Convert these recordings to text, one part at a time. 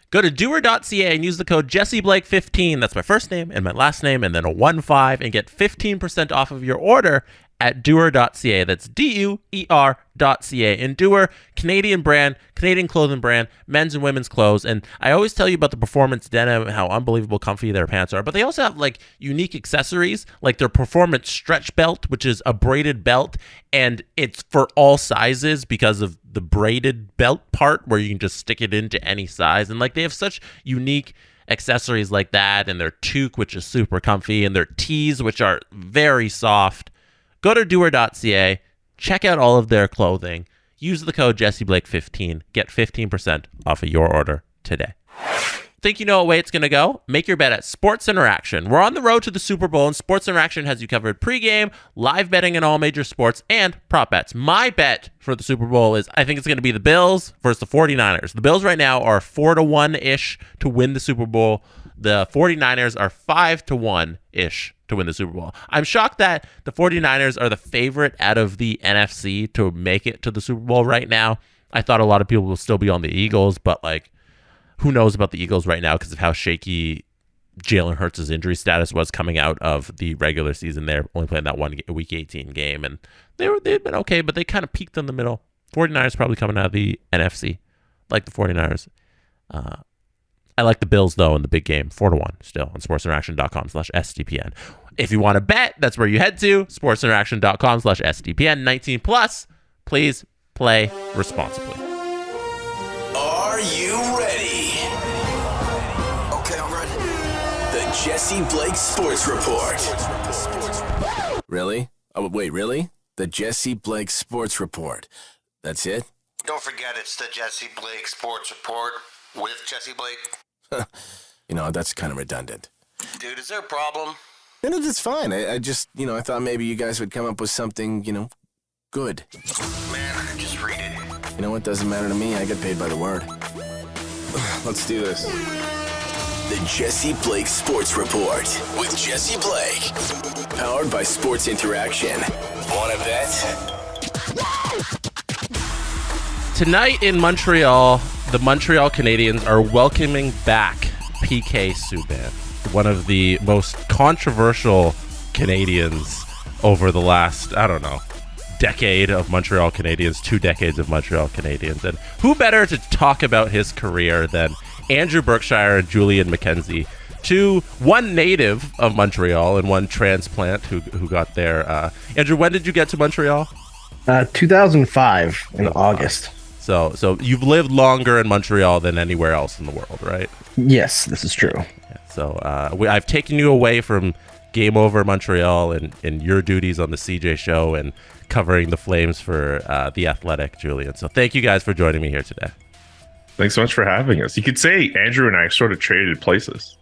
Go to doer.ca and use the code JesseBlake15. That's my first name and my last name and then a 1-5 and get 15% off of your order at doer.ca. That's DUER.ca. And Doer, Canadian brand, Canadian clothing brand, men's and women's clothes. And I always tell you about the performance denim, how unbelievable comfy their pants are. But they also have like unique accessories, like their performance stretch belt, which is a braided belt. And it's for all sizes because of the braided belt part where you can just stick it into any size. And like they have such unique accessories like that. And their toque, which is super comfy. And their tees, which are very soft. Go to doer.ca, check out all of their clothing, use the code JesseBlake15, get 15% off of your order today. Think you know what way it's going to go? Make your bet at Sports Interaction. We're on the road to the Super Bowl, and Sports Interaction has you covered pregame, live betting in all major sports, and prop bets. My bet for the Super Bowl is I think it's going to be the Bills versus the 49ers. The Bills right now are 4-1-ish to win the Super Bowl. The 49ers are 5-1-ish to win the Super Bowl. I'm shocked that the 49ers are the favorite out of the NFC to make it to the Super Bowl right now. I thought a lot of people will still be on the Eagles, but like, who knows about the Eagles right now because of how shaky Jalen Hurts' injury status was coming out of the regular season. They're only playing that one Week 18 game, and they've been okay, but they kind of peaked in the middle. 49ers probably coming out of the NFC, like the 49ers. I like the Bills, though, in the big game, 4-1 still on sportsinteraction.com/SDPN. If you want to bet, that's where you head to, sportsinteraction.com/SDPN. 19 plus. Please play responsibly. Are you ready? Okay, I'm ready. The Jesse Blake Sports Report. Really? Oh, wait, really? The Jesse Blake Sports Report. That's it? Don't forget it's the Jesse Blake Sports Report with Jesse Blake. You know, that's kind of redundant. Dude, is there a problem? No, it's fine. I just, I thought maybe you guys would come up with something, good. Man, just read it. You know what? Doesn't matter to me. I get paid by the word. Let's do this. The Jesse Blake Sports Report with Jesse Blake. Powered by Sports Interaction. Want to bet? Tonight in Montreal, the Montreal Canadiens are welcoming back PK Subban, one of the most controversial Canadians over the last, decade of Montreal Canadiens, 2 decades of Montreal Canadiens. And who better to talk about his career than Andrew Berkshire and Julian McKenzie, one native of Montreal and one transplant who got there. Andrew, when did you get to Montreal? 2005 in August. So you've lived longer in Montreal than anywhere else in the world, right? Yes, this is true. Yeah, so I've taken you away from Game Over Montreal and your duties on the CJ Show and covering the Flames for The Athletic, Julian. So thank you guys for joining me here today. Thanks so much for having us. You could say Andrew and I sort of traded places.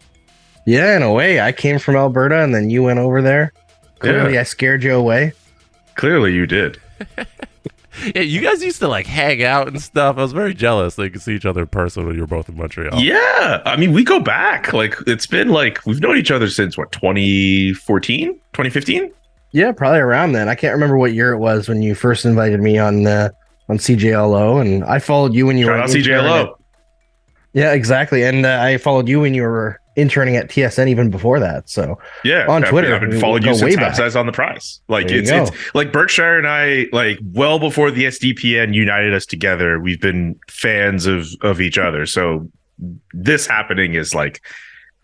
Yeah, in a way. I came from Alberta and then you went over there. Clearly, I scared you away. Clearly you did. Yeah, you guys used to like hang out and stuff. I was very jealous that you could see each other in person when you were both in Montreal. Yeah. I mean, we go back. Like, it's been like, we've known each other since, 2014? 2015? Yeah, probably around then. I can't remember what year it was when you first invited me on CJLO, and I followed you when you were on CJLO. Yeah, exactly. And I followed you when you were interning at TSN even before that. So yeah, on Twitter, I've been following you since I was on the prize. Like it's like Berkshire and I, like well before the SDPN united us together, we've been fans of each other. So this happening is like,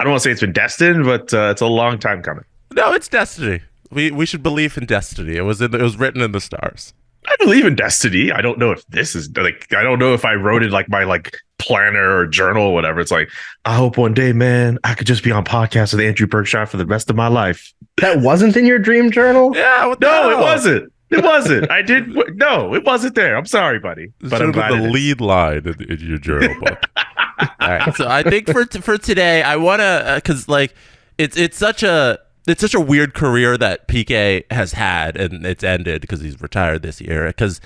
I don't want to say it's been destined, but it's a long time coming. No, it's destiny. We should believe in destiny. It was written in the stars. I believe in destiny. I don't know if this is like, I don't know if I wrote it like my like planner or journal or whatever. It's like, I hope one day, man, I could just be on podcast with Andrew Berkshire for the rest of my life. That wasn't in your dream journal? Yeah. No, it wasn't. It wasn't. No, it wasn't there. I'm sorry, buddy. But I'm glad the lead line in your journal book. All right. So I think for today, I want to, because like it's such a weird career that PK has had, and it's ended because he's retired this year. Because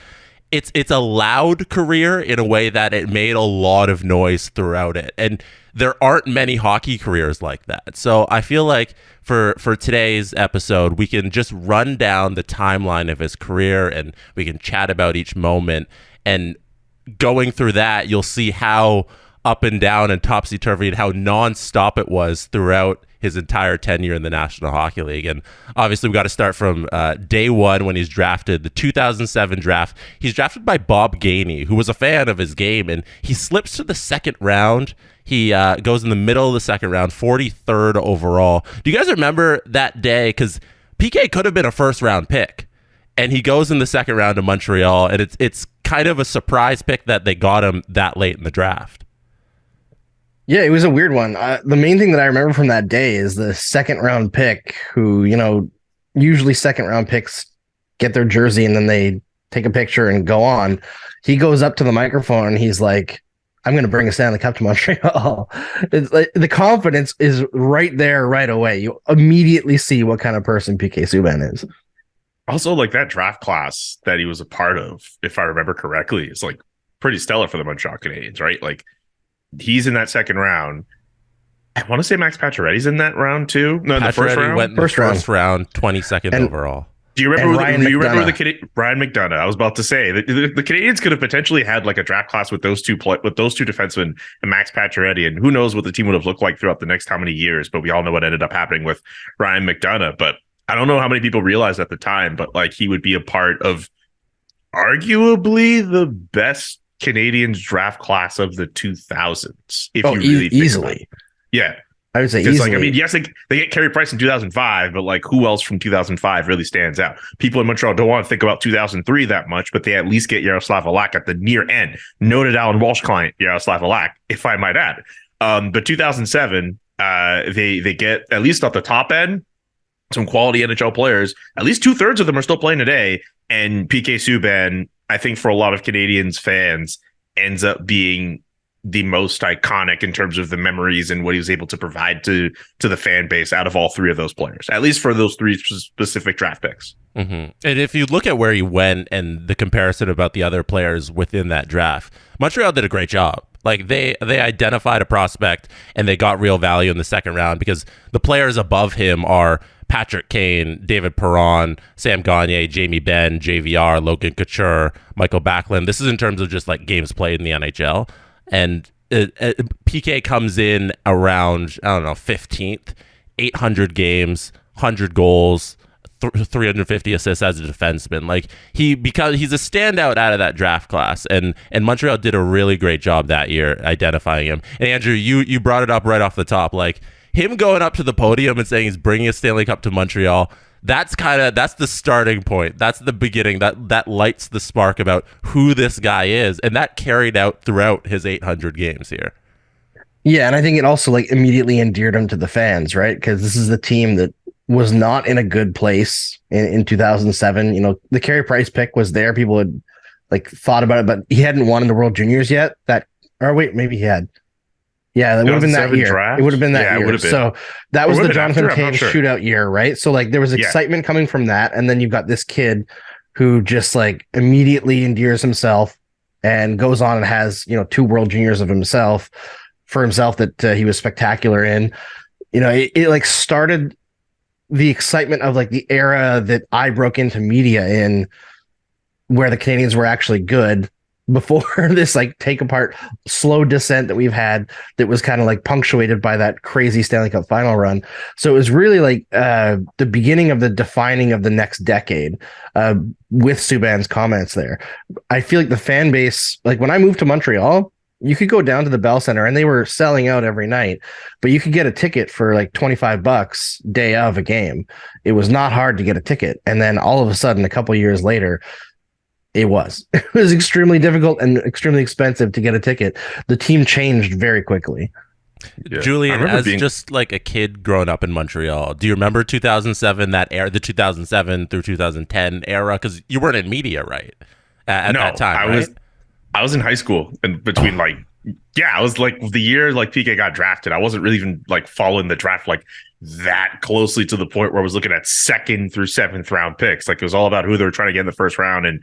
it's a loud career in a way that it made a lot of noise throughout it, and there aren't many hockey careers like that. So I feel like for today's episode, we can just run down the timeline of his career, and we can chat about each moment. And going through that, you'll see how up and down and topsy-turvy and how non-stop it was throughout his entire tenure in the National Hockey League. And obviously we got to start from day one when he's drafted, the 2007 draft. He's drafted by Bob Gainey, who was a fan of his game, and he slips to the second round. He goes in the middle of the second round, 43rd overall. Do you guys remember that day? Because PK could have been a first-round pick, and he goes in the second round to Montreal, and it's kind of a surprise pick that they got him that late in the draft. Yeah, it was a weird one. The main thing that I remember from that day is the second round pick who, usually second round picks get their jersey and then they take a picture and go on. He goes up to the microphone and he's like, I'm going to bring a Stanley Cup to Montreal. It's like, the confidence is right there right away. You immediately see what kind of person PK Subban is. Also, like that draft class that he was a part of, if I remember correctly, is like pretty stellar for the Montreal Canadiens, right? Like, he's in that second round. I want to say Max Pacioretty's in that round too. No, the first round. Went in the first round, 22nd overall. Do you remember? Ryan McDonough? I was about to say the Canadiens could have potentially had like a draft class with those two defensemen and Max Pacioretty, and who knows what the team would have looked like throughout the next how many years. But we all know what ended up happening with Ryan McDonough. But I don't know how many people realized at the time, but like he would be a part of arguably the best Canadians draft class of the 2000s. If you really think easily, yeah, I would say easily. Like, I mean, yes, they get Carey Price in 2005, but like, who else from 2005 really stands out? People in Montreal don't want to think about 2003 that much, but they at least get Yaroslav Halak at the near end. Noted Alan Walsh client Yaroslav Halak, if I might add. But 2007, they get at least at the top end some quality NHL players. At least 2/3 of them are still playing today, and PK Subban, I think for a lot of Canadiens fans, ends up being the most iconic in terms of the memories and what he was able to provide to the fan base out of all three of those players, at least for those three specific draft picks. Mm-hmm. And if you look at where he went and the comparison about the other players within that draft, Montreal did a great job. Like they identified a prospect and they got real value in the second round because the players above him are Patrick Kane, David Perron, Sam Gagner, Jamie Benn, JVR, Logan Couture, Michael Backlund. This is in terms of just like games played in the NHL. And PK comes in around, 15th, 800 games, 100 goals, 350 assists as a defenseman. Like because he's a standout out of that draft class, and Montreal did a really great job that year identifying him. And Andrew, you brought it up right off the top, like him going up to the podium and saying he's bringing a Stanley Cup to Montreal. That's the starting point. That's the beginning. That lights the spark about who this guy is, and that carried out throughout his 800 games here. Yeah, and I think it also like immediately endeared him to the fans, right? Because this is a team that was not in a good place in 2007. The Carey Price pick was there. People had like thought about it, but he hadn't won in the World Juniors yet. Maybe he had. Yeah, that would have been that year. Draft? It would have been that year. So that was the Jonathan Kane shootout year, right? So like there was excitement coming from that, and then you've got this kid who just like immediately endears himself and goes on and has 2 World Juniors of himself that he was spectacular in. It like started the excitement of like the era that I broke into media in, where the Canadiens were actually good. Before this like take apart slow descent that we've had that was kind of like punctuated by that crazy Stanley Cup final run. So it was really like the beginning of the defining of the next decade with Subban's comments there. I feel like the fan base, like when I moved to Montreal, you could go down to the Bell Center and they were selling out every night, but you could get a ticket for like $25 day of a game. It was not hard to get a ticket. And then all of a sudden, a couple years later, it was extremely difficult and extremely expensive to get a ticket. The team changed very quickly. Yeah. Julian, as just like a kid growing up in Montreal, do you remember 2007, that era, the 2007 through 2010 era? Because you weren't in media, right? At that time, I was in high school, and between I was like the year like PK got drafted. I wasn't really even like following the draft like that closely to the point where I was looking at 2nd through 7th round picks. Like it was all about who they were trying to get in the first round. And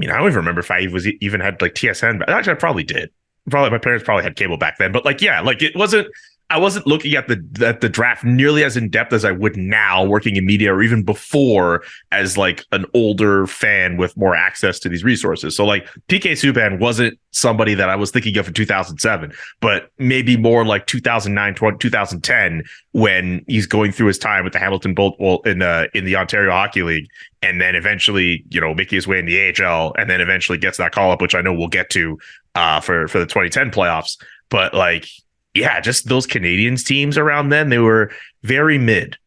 I don't even remember if I even had like TSN. Actually, I probably did. My parents probably had cable back then. But like, yeah, like it wasn't. I wasn't looking at the draft nearly as in depth as I would now working in media, or even before as like an older fan with more access to these resources. So like PK Subban wasn't somebody that I was thinking of in 2007, but maybe more like 2009, 2010, when he's going through his time with the Hamilton Bolt in the Ontario Hockey League, and then eventually, making his way in the AHL, and then eventually gets that call up, which I know we'll get to for the 2010 playoffs. But like, yeah, just those Canadiens teams around then, they were very mid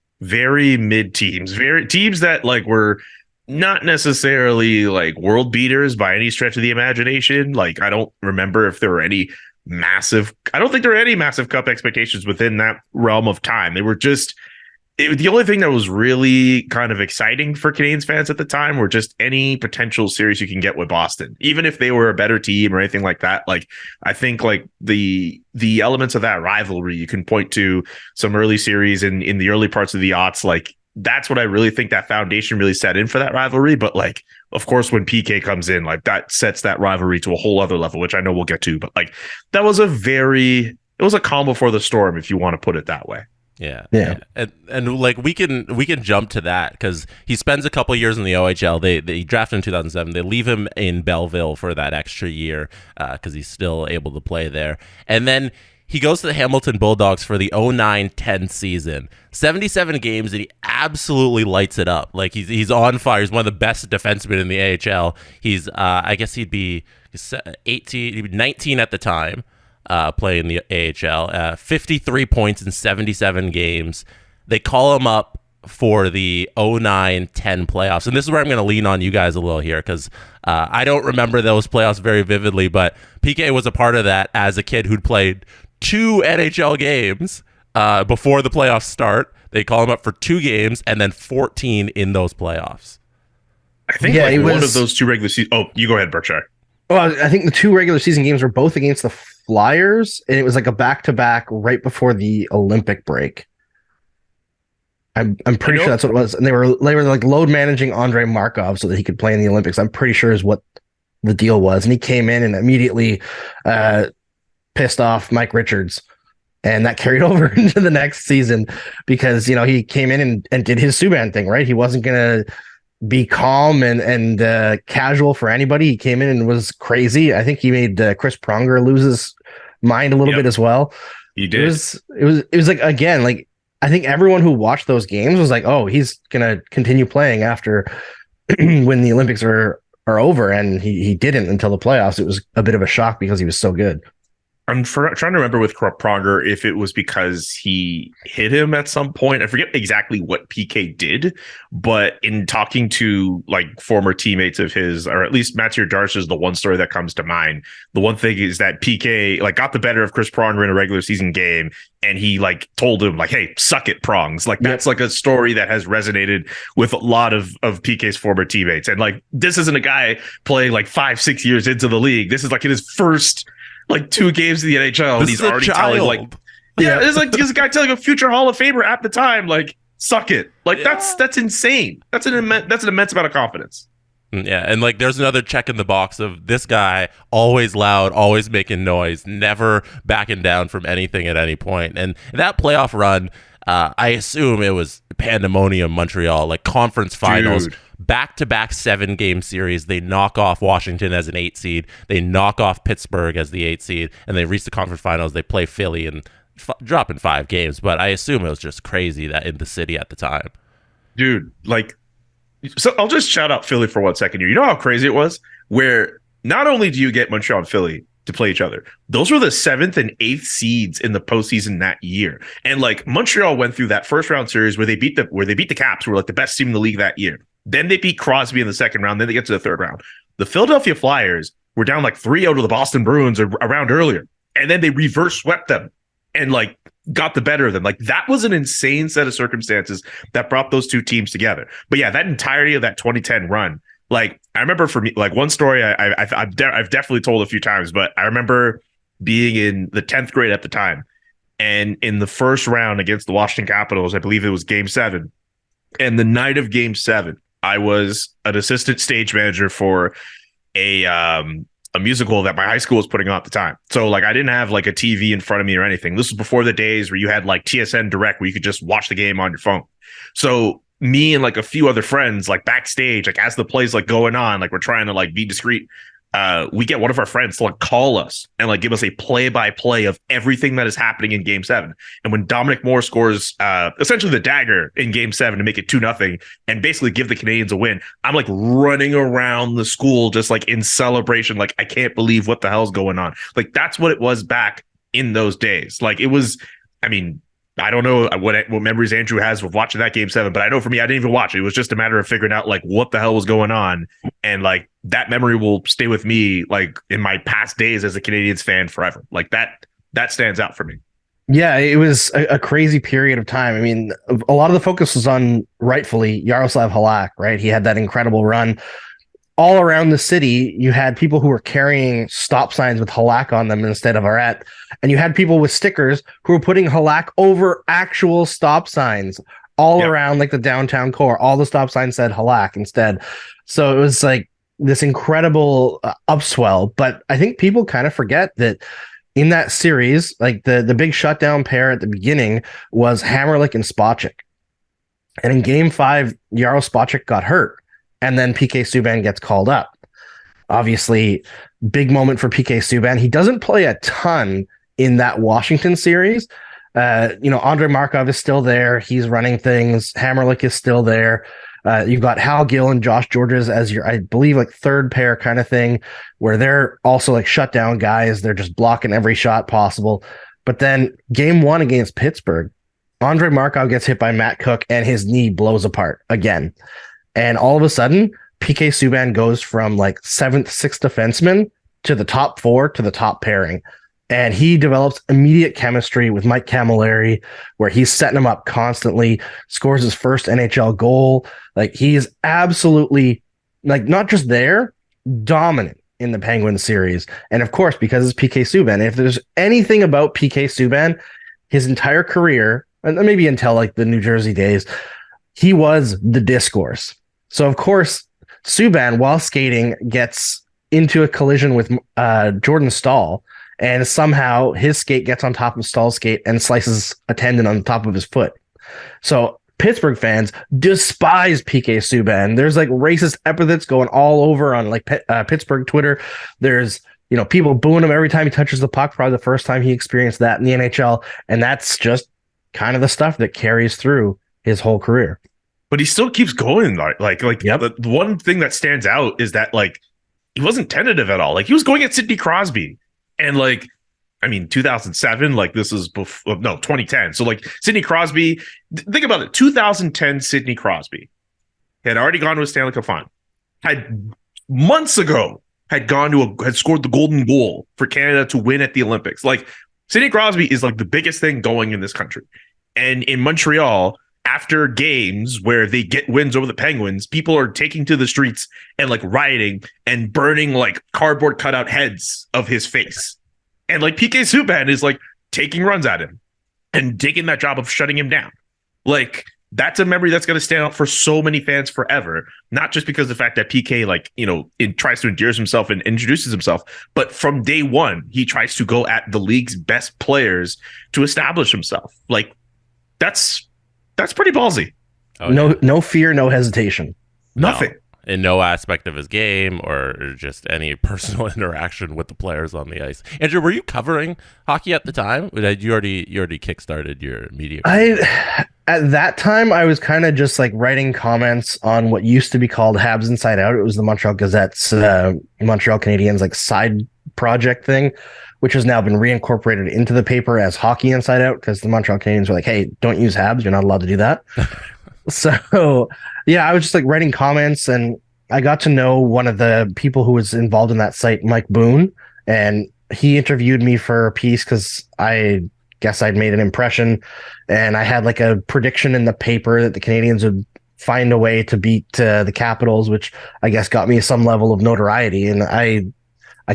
teams, very teams that like were not necessarily like world beaters by any stretch of the imagination. Like, I don't remember if there were any I don't think there were any massive cup expectations within that realm of time. They were just, the only thing that was really kind of exciting for Canadiens fans at the time were just any potential series you can get with Boston, even if they were a better team or anything like that. Like, I think like the elements of that rivalry, you can point to some early series in the early parts of the aughts. Like, that's what I really think that foundation really set in for that rivalry. But like, of course, when PK comes in, like that sets that rivalry to a whole other level, which I know we'll get to. But like, that was it was a calm before the storm, if you want to put it that way. Yeah. And like we can jump to that because he spends a couple years in the OHL. They drafted him in 2007. They leave him in Belleville for that extra year because he's still able to play there. And then he goes to the Hamilton Bulldogs for the 09-10 season. 77 games, and he absolutely lights it up. Like, he's on fire. He's one of the best defensemen in the AHL. He's I guess he'd be 19 at the time. Playing the AHL, 53 points in 77 games. They call him up for the 09-10 playoffs. And this is where I'm going to lean on you guys a little here because I don't remember those playoffs very vividly, but PK was a part of that as a kid who'd played 2 NHL games before the playoffs start. They call him up for 2 games and then 14 in those playoffs. I think one of those 2 regular season. Oh, you go ahead, Berkshire. Well, I think the 2 regular season games were both against the Flyers, and it was like a back-to-back right before the Olympic break. I'm pretty sure that's what it was. And they were like load managing Andrei Markov so that he could play in the Olympics. I'm pretty sure is what the deal was. And he came in and immediately pissed off Mike Richards. And that carried over into the next season because, he came in and did his Subban thing, right? He wasn't going to be calm and casual for anybody. He came in and was crazy. I think he made Chris Pronger lose his mind a little bit as well. He did. It was like, again, like, I think everyone who watched those games was like, oh, he's gonna continue playing after when the Olympics are over, and he didn't until the playoffs. It was a bit of a shock because he was so good. I'm trying to remember with Pronger if it was because he hit him at some point. I forget exactly what PK did, but in talking to like former teammates of his, or at least Mathieu Darche is the one story that comes to mind. The one thing is that PK like got the better of Chris Pronger in a regular season game, and he like told him like, "Hey, suck it, Prongs." Like that's like a story that has resonated with a lot of PK's former teammates. And like, this isn't a guy playing like 5-6 years into the league. This is like in his first like 2 games in the NHL, and he's already telling like, it's like this guy telling a future Hall of Famer at the time, like, suck it. Like that's insane. That's an immense amount of confidence. Yeah, and like there's another check in the box of this guy, always loud, always making noise, never backing down from anything at any point. And that playoff run, I assume it was pandemonium. Montreal, like conference finals. Dude. Back-to-back 7-game series. They knock off Washington as an 8 seed. They knock off Pittsburgh as the 8 seed, and they reach the conference finals. They play Philly and drop in 5 games. But I assume it was just crazy that in the city at the time. Dude, like, so I'll just shout out Philly for 1 second here. You know how crazy it was? Where not only do you get Montreal and Philly to play each other, those were the 7th and 8th seeds in the postseason that year. And like Montreal went through that first round series where they beat the Caps, who were like the best team in the league that year. Then they beat Crosby in the second round. Then they get to the third round. The Philadelphia Flyers were down like 3-0 to the Boston Bruins a round earlier. And then they reverse swept them and like got the better of them. Like that was an insane set of circumstances that brought those 2 teams together. But yeah, that entirety of that 2010 run, like I remember for me, like one story I've definitely told a few times, but I remember being in the 10th grade at the time. And in the first round against the Washington Capitals, I believe it was Game 7. And the night of Game 7, I was an assistant stage manager for a a musical that my high school was putting on at the time. So like I didn't have like a TV in front of me or anything. This was before the days where you had like TSN Direct where you could just watch the game on your phone. So me and like a few other friends, like backstage, like as the play's like going on, like we're trying to like be discreet. We get one of our friends to like call us and like give us a play-by-play of everything that is happening in Game 7. And when Dominic Moore scores essentially the dagger in Game 7 to make it 2-0 and basically give the Canadians a win, I'm like running around the school just like in celebration. Like, I can't believe what the hell's going on. Like, that's what it was back in those days. Like, it was, I mean, I don't know what memories Andrew has of watching that Game 7, but I know for me, I didn't even watch it. It was just a matter of figuring out like what the hell was going on. And like that memory will stay with me like in my past days as a Canadians fan forever. Like that stands out for me. Yeah, it was a crazy period of time. I mean, a lot of the focus was on, rightfully, Yaroslav Halak, right? He had that incredible run. All around the city, you had people who were carrying stop signs with Halak on them instead of Arret. And you had people with stickers who were putting Halak over actual stop signs all around like the downtown core. All the stop signs said Halak instead. So it was like this incredible upswell. But I think people kind of forget that in that series, like the big shutdown pair at the beginning was Hammerlick and Spacek. And in Game 5, Jaro Spacek got hurt. And then PK Subban gets called up. Obviously, big moment for PK Subban. He doesn't play a ton in that Washington series. Andrei Markov is still there. He's running things. Hammerlick is still there. You've got Hal Gill and Josh Georges as your, I believe, like third pair kind of thing, where they're also like shutdown guys. They're just blocking every shot possible. But then Game 1 against Pittsburgh, Andrei Markov gets hit by Matt Cook and his knee blows apart again. And all of a sudden, PK Subban goes from like 7th, 6th defenseman to the top 4 to the top pairing. And he develops immediate chemistry with Mike Camilleri, where he's setting him up constantly, scores his first NHL goal. Like, he is absolutely, like, not just there, dominant in the Penguins series. And of course, because it's PK Subban, if there's anything about PK Subban, his entire career, and maybe until like the New Jersey days, he was the discourse. So, of course, Subban, while skating, gets into a collision with Jordan Staal, and somehow his skate gets on top of Stahl's skate and slices a tendon on the top of his foot. So Pittsburgh fans despise PK Subban. There's like racist epithets going all over on like Pittsburgh Twitter. There's people booing him every time he touches the puck. Probably the first time he experienced that in the NHL, and that's just kind of the stuff that carries through his whole career. But he still keeps going. Like yep. The one thing that stands out is that like he wasn't tentative at all. Like, he was going at Sidney Crosby, and like, I mean, 2007, like this is 2010. So like Sidney Crosby, think about it. 2010 Sidney Crosby had already gone to a Stanley Cup final. Had months ago had scored the golden goal for Canada to win at the Olympics. Like, Sidney Crosby is like the biggest thing going in this country. And in Montreal, after games where they get wins over the Penguins, people are taking to the streets and like rioting and burning like cardboard cutout heads of his face. And like PK Subban is like taking runs at him and taking that job of shutting him down. Like, that's a memory that's going to stand out for so many fans forever. Not just because of the fact that PK tries to endear himself and introduces himself, but from day one, he tries to go at the league's best players to establish himself. Like, that's pretty ballsy. Oh, no fear, no hesitation. Nothing. In no aspect of his game or just any personal interaction with the players on the ice. Andrew, were you covering hockey at the time? You already kickstarted your media career? At that time, I was kind of just like writing comments on what used to be called Habs Inside Out. It was the Montreal Gazette's Montreal Canadiens like side project thing, which has now been reincorporated into the paper as Hockey Inside Out, because the Montreal Canadiens were like, hey, don't use Habs. You're not allowed to do that. So, yeah, I was just like writing comments, and I got to know one of the people who was involved in that site, Mike Boone, and he interviewed me for a piece because I guess I'd made an impression, and I had like a prediction in the paper that the Canadiens would find a way to beat the Capitals, which I guess got me some level of notoriety. And I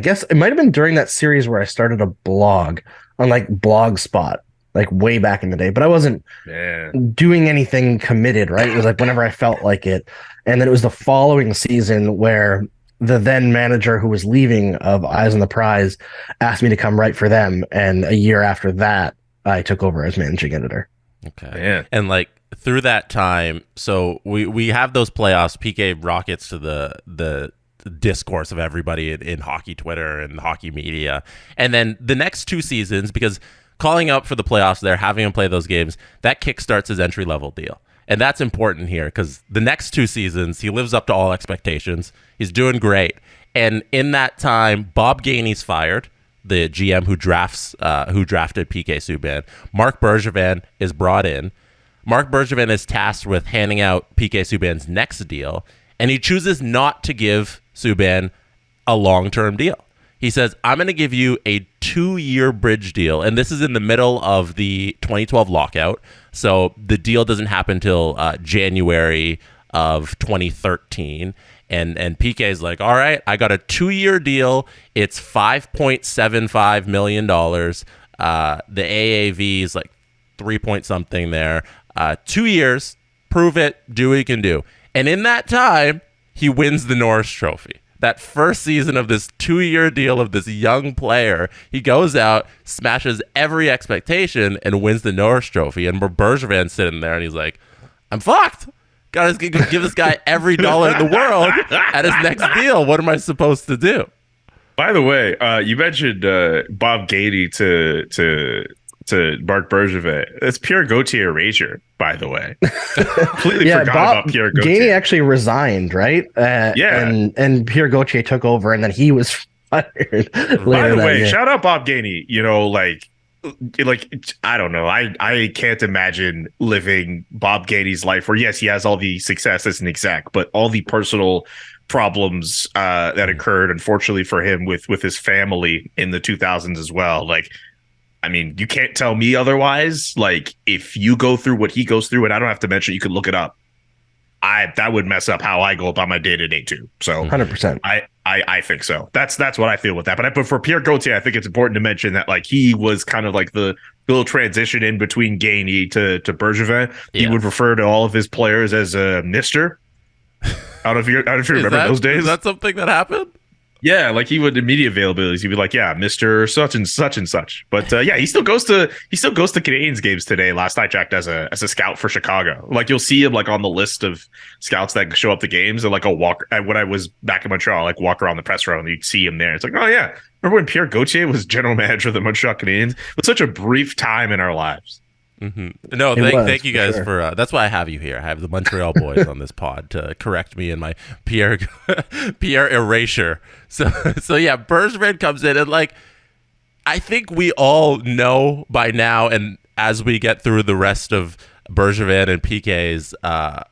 guess it might have been during that series where I started a blog on like Blogspot, like way back in the day, but I wasn't doing anything committed, right? It was like whenever I felt like it. And then it was the following season where the then manager who was leaving of Eyes on the Prize asked me to come write for them. And a year after that, I took over as managing editor. Okay. Man. And like through that time, so we have those playoffs. PK rockets to the discourse of everybody in hockey Twitter and hockey media. And then the next 2 seasons, because calling up for the playoffs there, having him play those games, that kickstarts his entry-level deal. And that's important here because the next 2 seasons, he lives up to all expectations. He's doing great. And in that time, Bob Gainey's fired, the GM who drafted PK Subban. Marc Bergevin is brought in. Marc Bergevin is tasked with handing out PK Subban's next deal, and he chooses not to give Subban a long-term deal. He says, I'm going to give you a 2-year bridge deal. And this is in the middle of the 2012 lockout. So the deal doesn't happen until January of 2013. And PK's like, all right, I got a 2-year deal. It's $5.75 million. The AAV is like 3 point something there. 2 years, prove it, do what you can do. And in that time, he wins the Norris Trophy. That first season of this 2-year deal of this young player, he goes out, smashes every expectation, and wins the Norris Trophy. And Bergevin's sitting there, and he's like, I'm fucked. Gotta give this guy every dollar in the world at his next deal. What am I supposed to do? By the way, you mentioned Bob Gainey to Marc Bergevin. It's Pierre Gauthier erasure, by the way. Completely forgot about Pierre Gauthier. Gainey actually resigned, right? And Pierre Gauthier took over, and then he was fired. By the way, shout out Bob Gainey. You know, like I don't know. I can't imagine living Bob Gainey's life where, yes, he has all the success as an exec, but all the personal problems that occurred, unfortunately for him, with his family in the 2000s as well. Like, I mean, you can't tell me otherwise. Like, if you go through what he goes through, and I don't have to mention, you can look it up. That would mess up how I go about my day-to-day too. So 100%. I think so. That's what I feel with that. But for Pierre Gauthier, I think it's important to mention that like he was kind of like the little transition in between Gainey to Bergevin. Yeah. He would refer to all of his players as Mister. I don't know if you remember those days. Is that something that happened? Yeah, like he would in media availabilities, he'd be like, "Yeah, Mr. Such and such and such." But yeah, he still goes to Canadiens games today. Last I checked, as a scout for Chicago. Like you'll see him like on the list of scouts that show up to games, and like a walk. When I was back in Montreal, like walk around the press row, and you'd see him there. It's like, oh yeah, remember when Pierre Gauthier was general manager of the Montreal Canadiens? It was such a brief time in our lives. Mm-hmm. No, thank you guys for that's why I have you here. I have the Montreal boys on this pod to correct me in my Pierre erasure. So yeah, Bergevin comes in, and like I think we all know by now, and as we get through the rest of Bergevin and PK's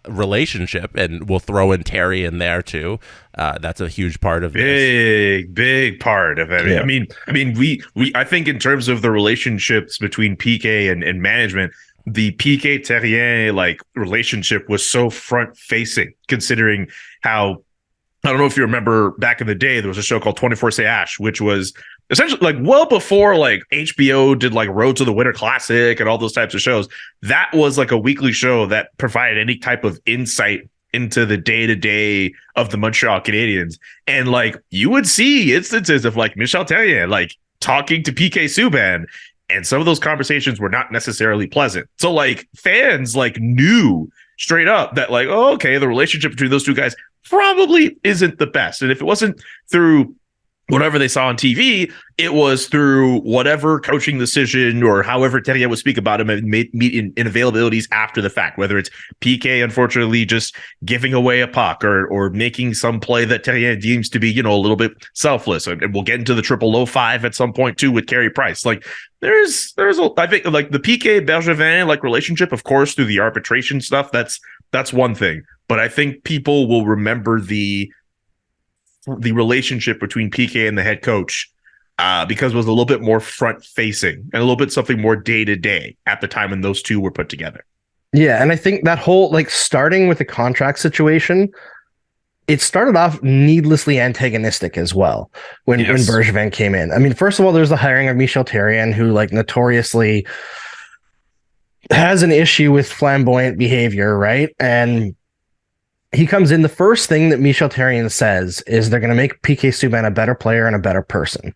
relationship, and we'll throw in Terry in there too. That's a huge part of this. Big part of it. Yeah. I mean, we I think in terms of the relationships between PK and management, the PK Terrien like relationship was so front facing, considering how, I don't know if you remember back in the day, there was a show called 24-CH, which was essentially like well before like HBO did like Road to the Winter Classic and all those types of shows. That was like a weekly show that provided any type of insight into the day-to-day of the Montreal Canadiens. And like you would see instances of like Michel Terrien like talking to PK Subban, and some of those conversations were not necessarily pleasant. So like fans like knew straight up that like, oh, okay, the relationship between those two guys probably isn't the best. And if it wasn't through whatever they saw on TV, it was through whatever coaching decision or however Terrien would speak about him and meet in availabilities after the fact, whether it's PK, unfortunately, just giving away a puck or making some play that Terrien deems to be, you know, a little bit selfless. And we'll get into the 005 at some point too with Carey Price. Like there's I think like the PK Bergevin like relationship, of course, through the arbitration stuff, that's one thing. But I think people will remember the relationship between PK and the head coach because it was a little bit more front facing and a little bit something more day to day at the time when those two were put together. Yeah. And I think that whole like starting with the contract situation, it started off needlessly antagonistic as well when Bergevin came in. I mean, first of all, there's the hiring of Michel Terrien, who like notoriously has an issue with flamboyant behavior, right? And he comes in. The first thing that Michel Therrien says is they're going to make PK Subban a better player and a better person.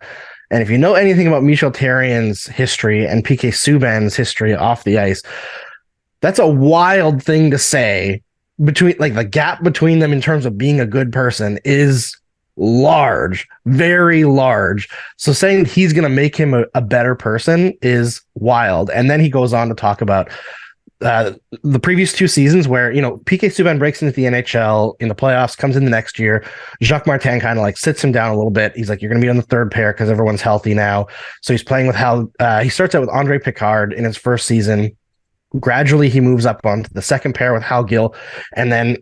And if you know anything about Michel Therrien's history and PK Subban's history off the ice, that's a wild thing to say. Between like the gap between them in terms of being a good person is large, very large. So saying he's going to make him a better person is wild. And then he goes on to talk about the previous 2 seasons where, PK Subban breaks into the NHL in the playoffs, comes in the next year. Jacques Martin kind of like sits him down a little bit. He's like, you're going to be on the third pair because everyone's healthy now. So he's playing with he starts out with Andre Picard in his first season. Gradually, he moves up onto the second pair with Hal Gill. And then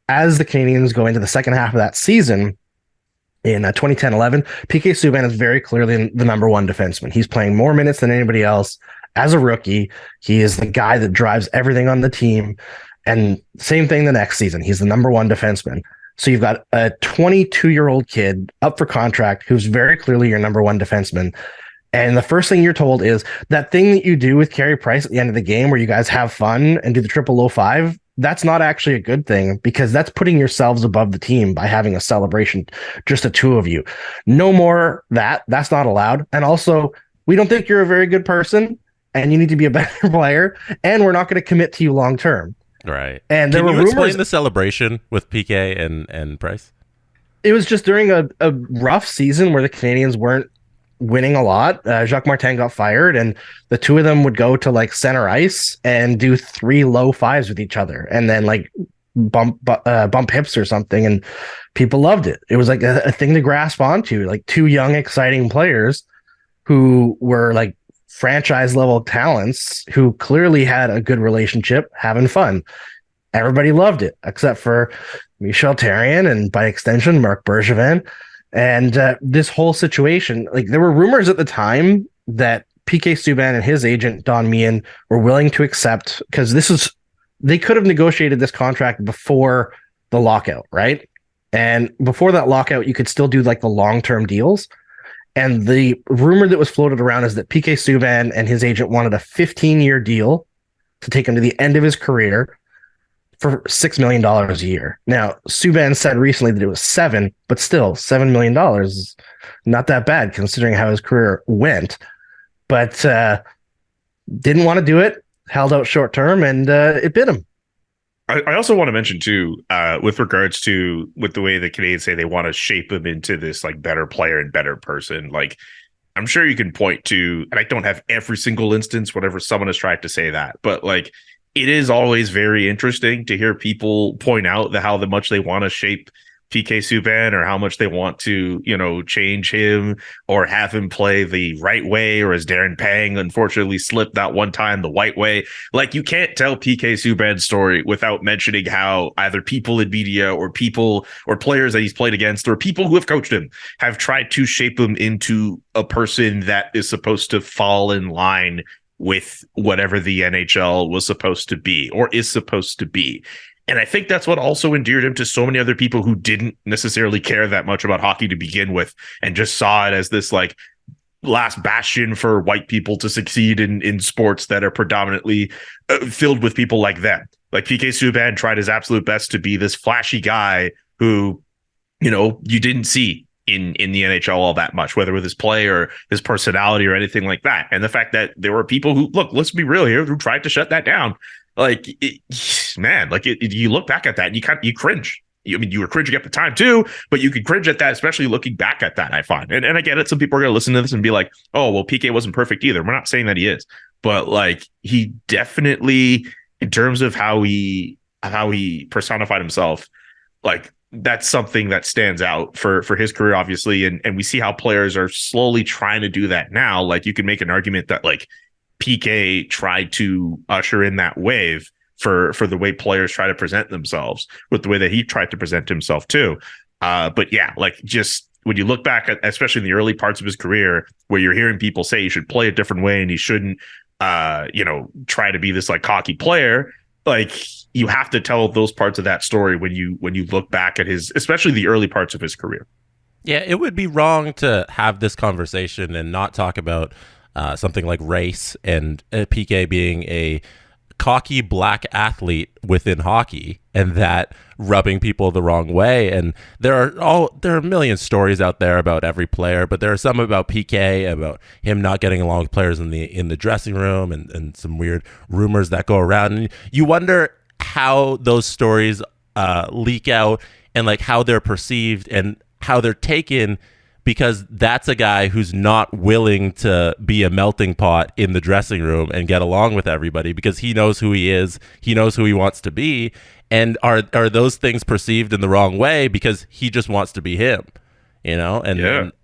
as the Canadiens go into the second half of that season, in 2010-11, PK Subban is very clearly the number one defenseman. He's playing more minutes than anybody else. As a rookie, he is the guy that drives everything on the team. And same thing the next season. He's the number one defenseman. So you've got a 22-year-old kid up for contract who's very clearly your number one defenseman. And the first thing you're told is that thing that you do with Carey Price at the end of the game where you guys have fun and do the triple low five, that's not actually a good thing because that's putting yourselves above the team by having a celebration, just the two of you. No more that. That's not allowed. And also, we don't think you're a very good person and you need to be a better player. And we're not going to commit to you long term. Right. And there Can were you rumors. Explain the celebration with PK and Price? It was just during a rough season where the Canadiens weren't winning a lot. Jacques Martin got fired and the two of them would go to like center ice and do 3 low fives with each other and then like bump hips or something, and people loved it. It was like a thing to grasp onto, like 2 young exciting players who were like franchise level talents who clearly had a good relationship having fun. Everybody loved it except for Michel Therrien and by extension Marc Bergevin. And this whole situation, like there were rumors at the time that PK Subban and his agent, Don Meehan, were willing to accept, because they could have negotiated this contract before the lockout, right? And before that lockout, you could still do like the long-term deals. And the rumor that was floated around is that PK Subban and his agent wanted a 15-year deal to take him to the end of his career for $6 million a year. Now, Subban said recently that it was 7, but still $7 million is not that bad considering how his career went. But didn't want to do it, held out short term, and it bit him. I also want to mention too, with regards to with the way the Canadiens say they want to shape him into this like better player and better person. Like, I'm sure you can point to, and I don't have every single instance, whatever someone has tried to say that, but like, it is always very interesting to hear people point out how much they want to shape PK Subban or how much they want to, change him or have him play the right way, or as Darren Pang unfortunately slipped that one time, the white way. Like, you can't tell PK Subban's story without mentioning how either people in media or people or players that he's played against or people who have coached him have tried to shape him into a person that is supposed to fall in line with whatever the NHL was supposed to be or is supposed to be. And I think that's what also endeared him to so many other people who didn't necessarily care that much about hockey to begin with and just saw it as this like last bastion for white people to succeed in sports that are predominantly filled with people like them. Like PK Subban tried his absolute best to be this flashy guy who, you didn't see in the NHL all that much, whether with his play or his personality or anything like that. And the fact that there were people who, look, let's be real here, who tried to shut that down. Like, you look back at that and you cringe. You were cringing at the time too, but you could cringe at that, especially looking back at that, I find. And I get it. Some people are going to listen to this and be like, oh, well, PK wasn't perfect either. We're not saying that he is, but like, he definitely, in terms of how he personified himself, like, that's something that stands out for his career, obviously. And we see how players are slowly trying to do that now. Like, you can make an argument that like PK tried to usher in that wave for the way players try to present themselves with the way that he tried to present himself too. But yeah, like, just when you look back at, especially in the early parts of his career, where you're hearing people say he should play a different way and he shouldn't, try to be this like cocky player, like, you have to tell those parts of that story when you look back at especially the early parts of his career. Yeah, it would be wrong to have this conversation and not talk about something like race and PK being a cocky black athlete within hockey, and that rubbing people the wrong way. And there are a million stories out there about every player, but there are some about PK, about him not getting along with players in the dressing room, and some weird rumors that go around. And you wonder how those stories leak out, and like how they're perceived and how they're taken, because that's a guy who's not willing to be a melting pot in the dressing room and get along with everybody, because he knows who he is, he knows who he wants to be. And are those things perceived in the wrong way because he just wants to be him, you know?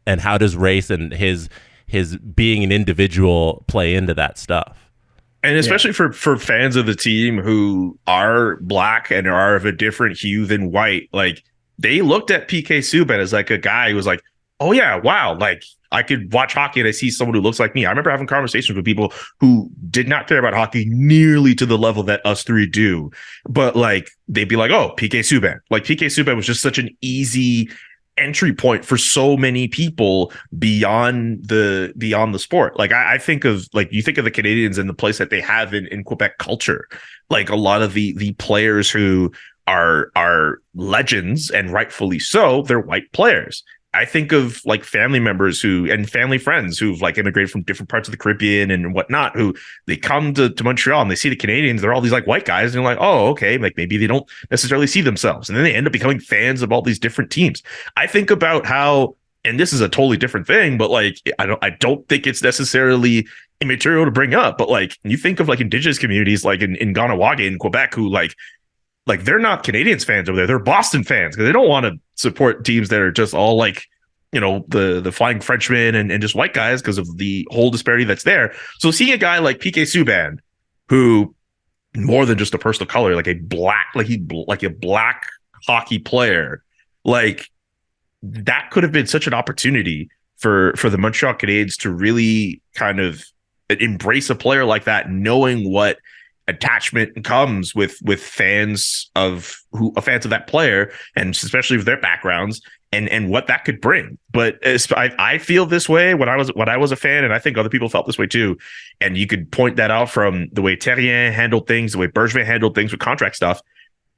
And how does race and his being an individual play into that stuff? And especially for fans of the team who are black and are of a different hue than white, like they looked at PK Subban as like a guy who was like, oh yeah, wow, like I could watch hockey and I see someone who looks like me. I remember having conversations with people who did not care about hockey nearly to the level that us three do. But like they'd be like, oh, PK Subban. Like PK Subban was just such an easy entry point for so many people beyond the sport. Like I think of, like, you think of the Canadians and the place that they have in Quebec culture. Like a lot of the players who are legends, and rightfully so, they're white players. I think of like family members and family friends who've like immigrated from different parts of the Caribbean and whatnot, who they come to Montreal and they see the Canadians, they're all these like white guys, and they're like, oh, okay, like maybe they don't necessarily see themselves. And then they end up becoming fans of all these different teams. I think about how, and this is a totally different thing, but like, I don't think it's necessarily immaterial to bring up, but like you think of like Indigenous communities, like in Ganawage in Quebec, who like they're not Canadians fans over there. They're Boston fans, because they don't want to support teams that are just all like, you know, the Flying Frenchmen and just white guys, because of the whole disparity that's there. So seeing a guy like PK Subban, who more than just a personal color, like a black hockey player, like that could have been such an opportunity for the Montreal Canadiens to really kind of embrace a player like that, knowing what attachment comes with fans of that player, and especially with their backgrounds and what that could bring. But I feel this way when I was a fan, and I think other people felt this way too. And you could point that out from the way Terrien handled things, the way Bergevin handled things with contract stuff.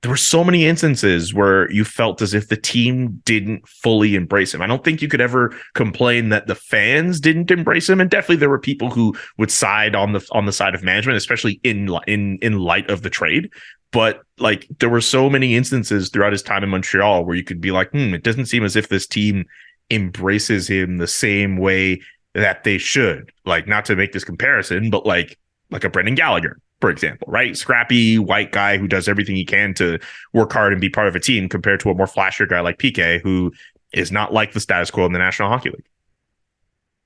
There were so many instances where you felt as if the team didn't fully embrace him. I don't think you could ever complain that the fans didn't embrace him, and definitely there were people who would side on the side of management, especially in light of the trade. But like there were so many instances throughout his time in Montreal where you could be like, it doesn't seem as if this team embraces him the same way that they should. Like, not to make this comparison, but like a Brendan Gallagher, for example, right? Scrappy white guy who does everything he can to work hard and be part of a team, compared to a more flashier guy like PK, who is not like the status quo in the National Hockey League.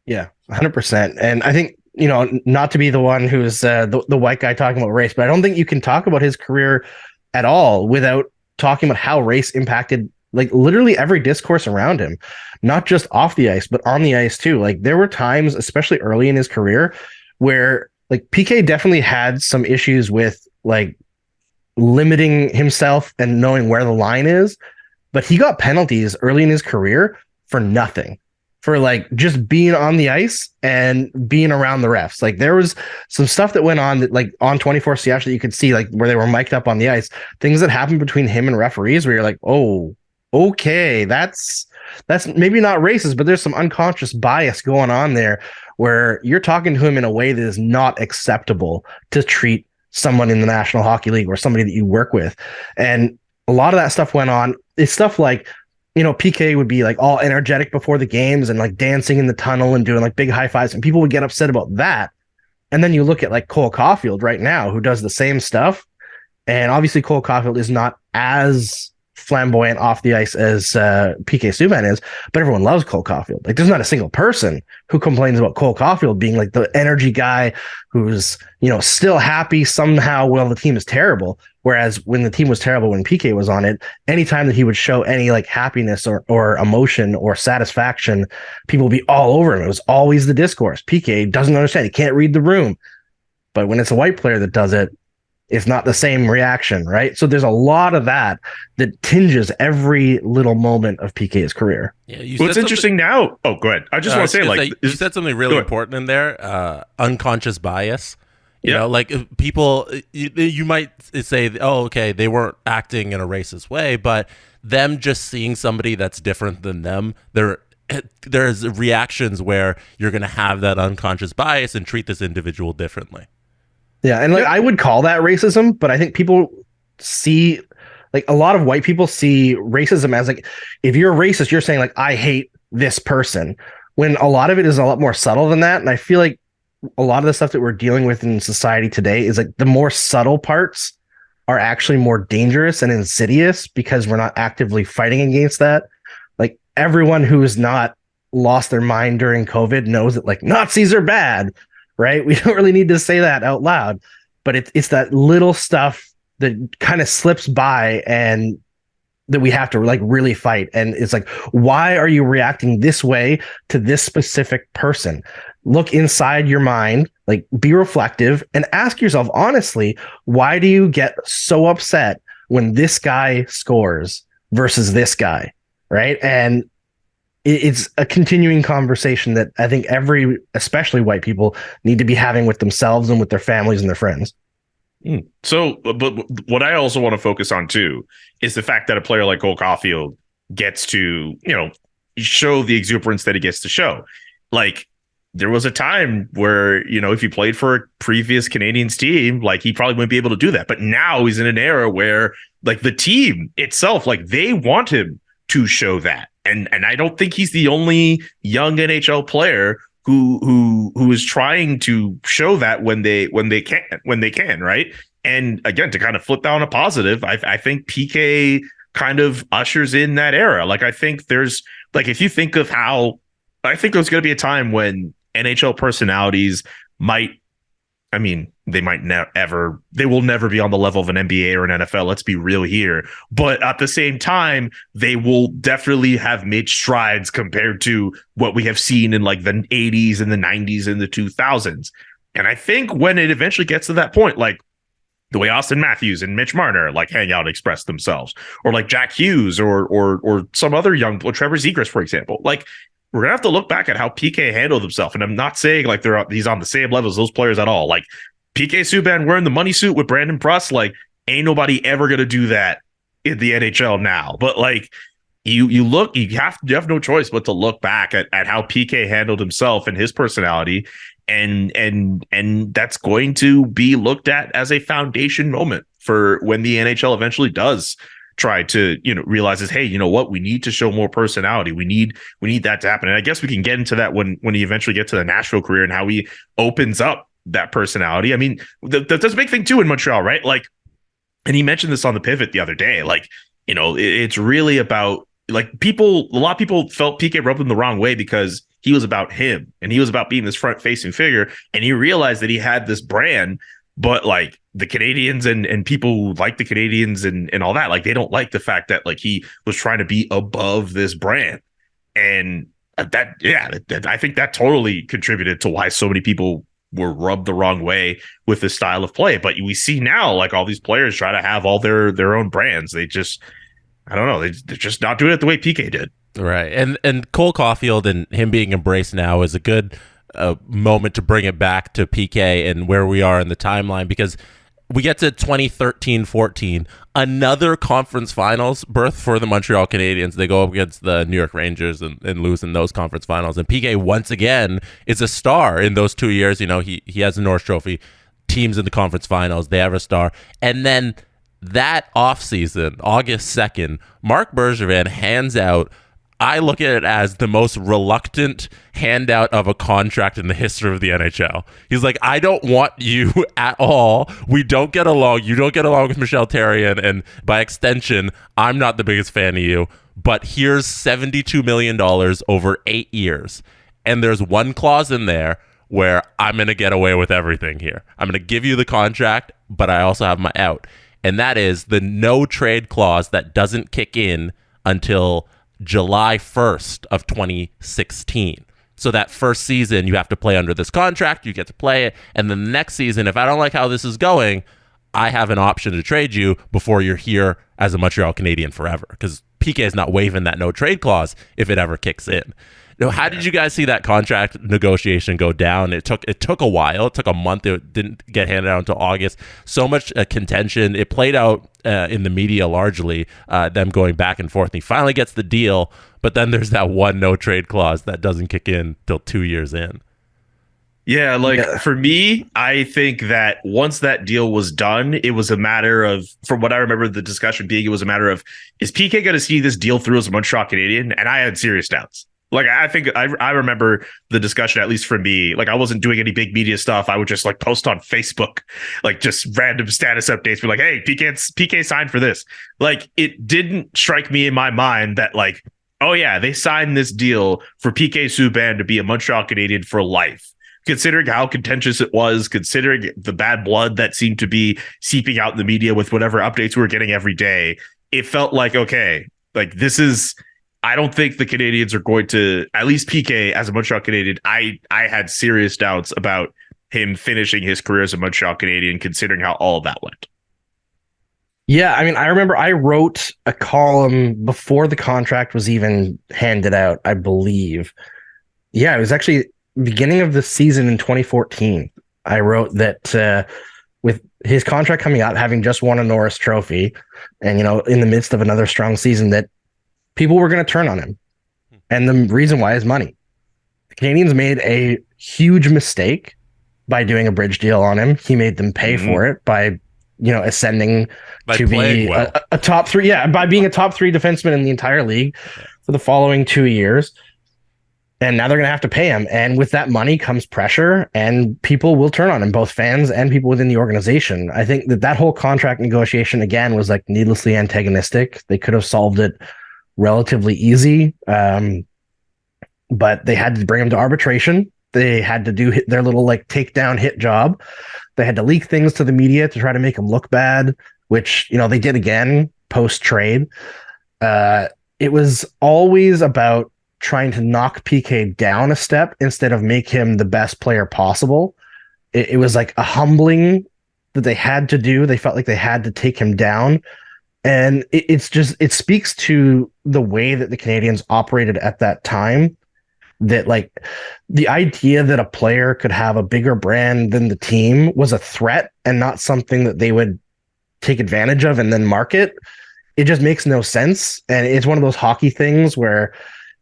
Yeah, 100%. And I think, you know, not to be the one who's the white guy talking about race, but I don't think you can talk about his career at all without talking about how race impacted like literally every discourse around him, not just off the ice, but on the ice too. Like there were times, especially early in his career, where like PK definitely had some issues with like limiting himself and knowing where the line is, but he got penalties early in his career for nothing, for like just being on the ice and being around the refs. Like there was some stuff that went on that like on 24/7 that you could see, like where they were mic'd up on the ice, things that happened between him and referees where you're like, oh, okay, that's maybe not racist, but there's some unconscious bias going on there where you're talking to him in a way that is not acceptable to treat someone in the National Hockey League or somebody that you work with. And a lot of that stuff went on. It's stuff like, you know, PK would be like all energetic before the games and like dancing in the tunnel and doing like big high fives, and people would get upset about that. And then you look at like Cole Caulfield right now, who does the same stuff. And obviously Cole Caulfield is not as flamboyant off the ice as PK Subban is, but everyone loves Cole Caulfield. Like there's not a single person who complains about Cole Caulfield being like the energy guy who's, you know, still happy somehow while the team is terrible. Whereas when the team was terrible, when PK was on it, anytime that he would show any like happiness or emotion or satisfaction, people would be all over him. It was always the discourse. PK doesn't understand. He can't read the room. But when it's a white player that does it, it's not the same reaction, right? So there's a lot of that tinges every little moment of PK's career. Yeah, well, it's interesting now. Oh, go ahead. I just want to say, like, you said something really important in there. Unconscious bias. You know, like people, you might say, oh, okay, they weren't acting in a racist way, but them just seeing somebody that's different than them, there's reactions where you're going to have that unconscious bias and treat this individual differently. Yeah, and like I would call that racism, but I think people see, like a lot of white people see racism as like, if you're a racist, you're saying like, I hate this person, when a lot of it is a lot more subtle than that. And I feel like a lot of the stuff that we're dealing with in society today is like the more subtle parts are actually more dangerous and insidious because we're not actively fighting against that. Like everyone who's not lost their mind during COVID knows that like Nazis are bad, right? We don't really need to say that out loud, but it's that little stuff that kind of slips by and that we have to like really fight. And it's like, why are you reacting this way to this specific person? Look inside your mind, like be reflective and ask yourself honestly, why do you get so upset when this guy scores versus this guy? Right. And it's a continuing conversation that I think especially white people, need to be having with themselves and with their families and their friends. So, but what I also want to focus on too is the fact that a player like Cole Caulfield gets to, show the exuberance that he gets to show. Like there was a time where, if he played for a previous Canadiens team, like he probably wouldn't be able to do that. But now he's in an era where like the team itself, like they want him to show that. And I don't think he's the only young NHL player who is trying to show that when they can, right? And again, to kind of flip down a positive, I think PK kind of ushers in that era. Like I think there's like, if you think of how, I think there's going to be a time when NHL personalities they will never be on the level of an NBA or an NFL. Let's be real here. But at the same time, they will definitely have made strides compared to what we have seen in like the 80s and the 90s and the 2000s. And I think when it eventually gets to that point, like the way Austin Matthews and Mitch Marner like hang out and express themselves, or like Jack Hughes or some other young, or Trevor Zegras, for example, like we're going to have to look back at how PK handled himself. And I'm not saying like he's on the same level as those players at all. Like PK Subban wearing the money suit with Brandon Pruss, like ain't nobody ever going to do that in the NHL now. But like you have no choice but to look back at how PK handled himself and his personality. And that's going to be looked at as a foundation moment for when the NHL eventually does try to, realizes, hey, you know what, we need to show more personality. We need that to happen. And I guess we can get into that when he eventually gets to the Nashville career and how he opens up that personality. I mean, that's a big thing too in Montreal, right? Like, and he mentioned this on the Pivot the other day. Like, it's really about like a lot of people felt PK rubbed him the wrong way because he was about him and he was about being this front facing figure. And he realized that he had this brand, but like the Canadians and people who like the Canadians and all that, like they don't like the fact that like he was trying to be above this brand. And I think that totally contributed to why so many people were rubbed the wrong way with this style of play. But we see now, like all these players try to have all their own brands. They just, I don't know, they're just not doing it the way PK did. Right. And Cole Caulfield and him being embraced now is a good moment to bring it back to PK and where we are in the timeline, because we get to 2013-14, another conference finals berth for the Montreal Canadiens. They go up against the New York Rangers and lose in those conference finals. And PK, once again, is a star in those 2 years. He has the Norris Trophy, teams in the conference finals. They have a star. And then that offseason, August 2nd, Marc Bergevin hands out, I look at it as the most reluctant handout of a contract in the history of the NHL. He's like, I don't want you at all. We don't get along. You don't get along with Michel Therrien. And by extension, I'm not the biggest fan of you. But here's $72 million over 8 years. And there's one clause in there where I'm going to get away with everything here. I'm going to give you the contract, but I also have my out. And that is the no trade clause that doesn't kick in until July 1st of 2016. So that first season, you have to play under this contract. You get to play it. And then the next season, if I don't like how this is going, I have an option to trade you before you're here as a Montreal Canadien forever. Because PK is not waiving that no trade clause if it ever kicks in. No, how did you guys see that contract negotiation go down? It took a while. It took a month. It didn't get handed out until August. So much contention. It played out in the media largely, them going back and forth. And he finally gets the deal, but then there's that one no trade clause that doesn't kick in till 2 years in. Yeah, for me, I think that once that deal was done, it was a matter of, from what I remember the discussion being, it was a matter of, is PK going to see this deal through as a Montreal Canadian? And I had serious doubts. Like, I think I remember the discussion, at least for me, like I wasn't doing any big media stuff. I would just like post on Facebook, like just random status updates. Be like, hey, PK signed for this. Like, it didn't strike me in my mind that like, oh yeah, they signed this deal for PK Subban to be a Montreal Canadian for life. Considering how contentious it was, considering the bad blood that seemed to be seeping out in the media with whatever updates we were getting every day, it felt like, okay, like this is, I don't think the Canadians are going to, at least PK as a Montreal Canadian, I had serious doubts about him finishing his career as a Montreal Canadian, considering how all of that went. Yeah, I mean, I remember I wrote a column before the contract was even handed out, I believe. Yeah, it was actually beginning of the season in 2014. I wrote that with his contract coming out, having just won a Norris Trophy, and in the midst of another strong season, that people were going to turn on him, and the reason why is money. The Canadians made a huge mistake by doing a bridge deal on him. He made them pay for it by ascending to be a top three. Yeah, by being a top three defenseman in the entire league for the following 2 years. And now they're going to have to pay him. And with that money comes pressure, and people will turn on him, both fans and people within the organization. I think that whole contract negotiation, again, was like needlessly antagonistic. They could have solved it relatively easy, but they had to bring him to arbitration. They had to do their little like takedown hit job. They had to leak things to the media to try to make him look bad, which, they did again post-trade. It was always about trying to knock PK down a step instead of make him the best player possible. It was like a humbling that they had to do. They felt like they had to take him down. And it speaks to the way that the Canadians operated at that time, that like the idea that a player could have a bigger brand than the team was a threat and not something that they would take advantage of and then market. It just makes no sense. And it's one of those hockey things where,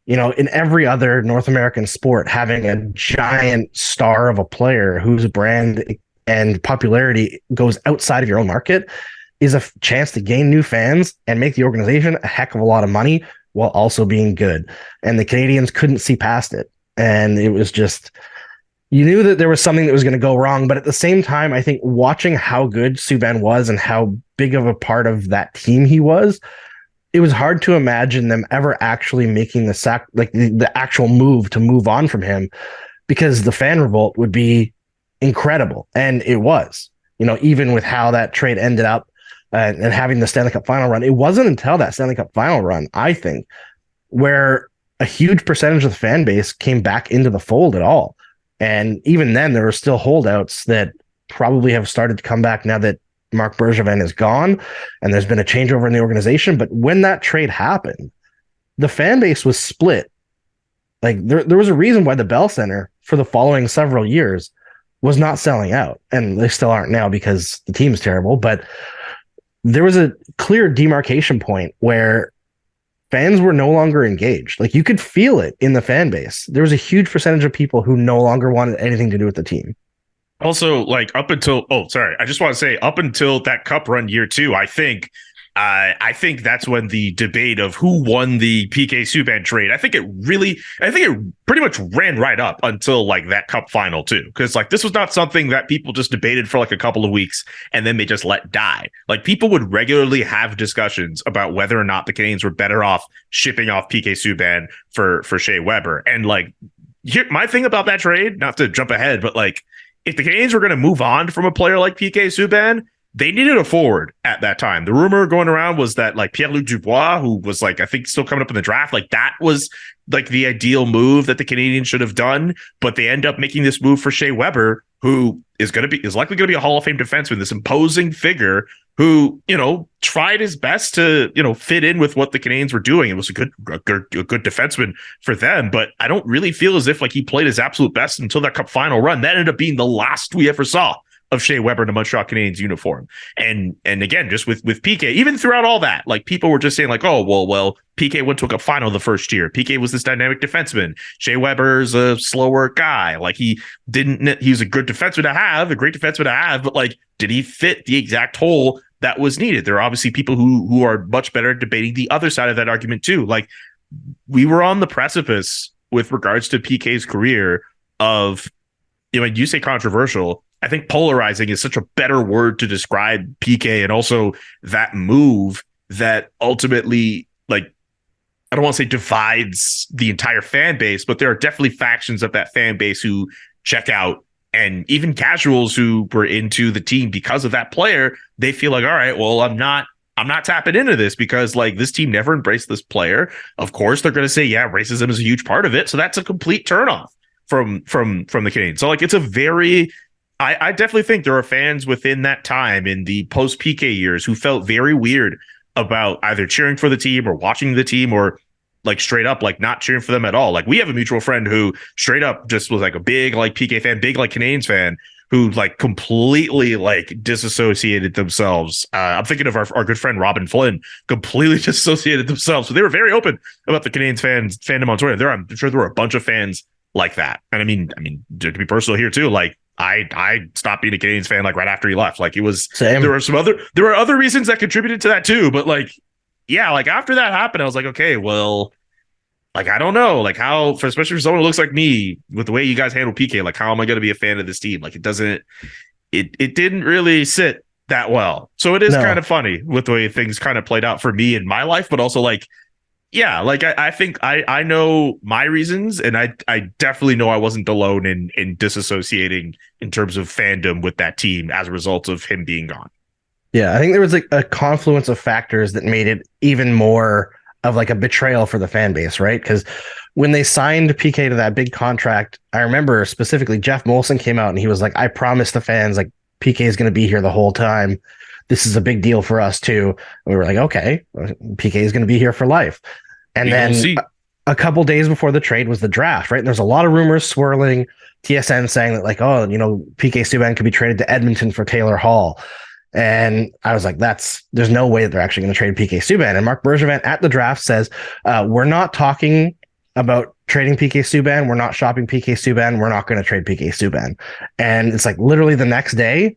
in every other North American sport, having a giant star of a player whose brand and popularity goes outside of your own market is a chance to gain new fans and make the organization a heck of a lot of money while also being good. And the Canadians couldn't see past it. And it was just, you knew that there was something that was going to go wrong. But at the same time, I think watching how good Subban was and how big of a part of that team he was, it was hard to imagine them ever actually making the actual move to move on from him, because the fan revolt would be incredible. And it was, even with how that trade ended up and having the Stanley Cup final run, it wasn't until that Stanley Cup final run, I think, where a huge percentage of the fan base came back into the fold at all. And even then, there were still holdouts that probably have started to come back now that Marc Bergevin is gone and there's been a changeover in the organization. But when that trade happened, the fan base was split. Like there was a reason why the Bell Center for the following several years was not selling out, and they still aren't now because the team's terrible. But there was a clear demarcation point where fans were no longer engaged. Like you could feel it in the fan base. There was a huge percentage of people who no longer wanted anything to do with the team. Also, like up until I just want to say up until that cup run year 2, I think that's when the debate of who won the PK Subban trade, I think it pretty much ran right up until like that cup final too. Because like this was not something that people just debated for like a couple of weeks and then they just let die. Like people would regularly have discussions about whether or not the Canadians were better off shipping off PK Subban for Shea Weber. And like my thing about that trade, not to jump ahead, but like if the Canadians were going to move on from a player like PK Subban, they needed a forward at that time. The rumor going around was that like Pierre-Luc Dubois, who was like, I think still coming up in the draft, like that was like the ideal move that the Canadians should have done. But they end up making this move for Shea Weber, who is likely going to be a Hall of Fame defenseman, this imposing figure who, tried his best to, fit in with what the Canadiens were doing. It was a good defenseman for them, but I don't really feel as if like he played his absolute best until that Cup final run. That ended up being the last we ever saw of Shea Weber in a Montreal Canadiens uniform. And again, just with PK, even throughout all that, like people were just saying like, oh, well, PK went to a Cup final the first year. PK was this dynamic defenseman. Shea Weber's a slower guy. Like he was a good defenseman to have, a great defenseman to have, but like, did he fit the exact hole that was needed? There are obviously people who are much better at debating the other side of that argument too. Like we were on the precipice with regards to PK's career of, when you say controversial, I think polarizing is such a better word to describe PK, and also that move that ultimately, like, I don't want to say divides the entire fan base, but there are definitely factions of that fan base who check out, and even casuals who were into the team because of that player. They feel like, all right, well, I'm not tapping into this because like this team never embraced this player. Of course, they're going to say, yeah, racism is a huge part of it. So that's a complete turnoff from the Canadiens. So like, it's a very, I definitely think there are fans within that time in the post PK years who felt very weird about either cheering for the team or watching the team, or like straight up like not cheering for them at all. Like we have a mutual friend who straight up just was like a big like PK fan, big like Canadiens fan, who like completely like disassociated themselves. I'm thinking of our good friend Robin Flynn, completely disassociated themselves. So they were very open about the Canadiens fandom on Twitter. I'm sure there were a bunch of fans like that. And I mean, to be personal here too, like I stopped being a Canadiens fan like right after he left. Like it was, Same. there were other reasons that contributed to that too. But like, yeah, like after that happened, I was like, okay, well, like, I don't know, like how, especially for someone who looks like me with the way you guys handle PK, like how am I going to be a fan of this team? Like it didn't really sit that well. So it is kind of funny with the way things kind of played out for me in my life, but also like, yeah, like I think I know my reasons, and I definitely know I wasn't alone in disassociating in terms of fandom with that team as a result of him being gone. Yeah, I think there was like a confluence of factors that made it even more of like a betrayal for the fan base, right? Because when they signed PK to that big contract, I remember specifically Jeff Molson came out and he was like, I promised the fans like PK is going to be here the whole time. This is a big deal for us too. And we were like, okay, PK is going to be here for life. And then a couple days before the trade was the draft, right? And there's a lot of rumors swirling, TSN saying that like, oh, PK Subban could be traded to Edmonton for Taylor Hall. And I was like, there's no way that they're actually going to trade PK Subban. And Mark Bergevin at the draft says, we're not talking about trading PK Subban. We're not shopping PK Subban. We're not going to trade PK Subban. And it's like literally the next day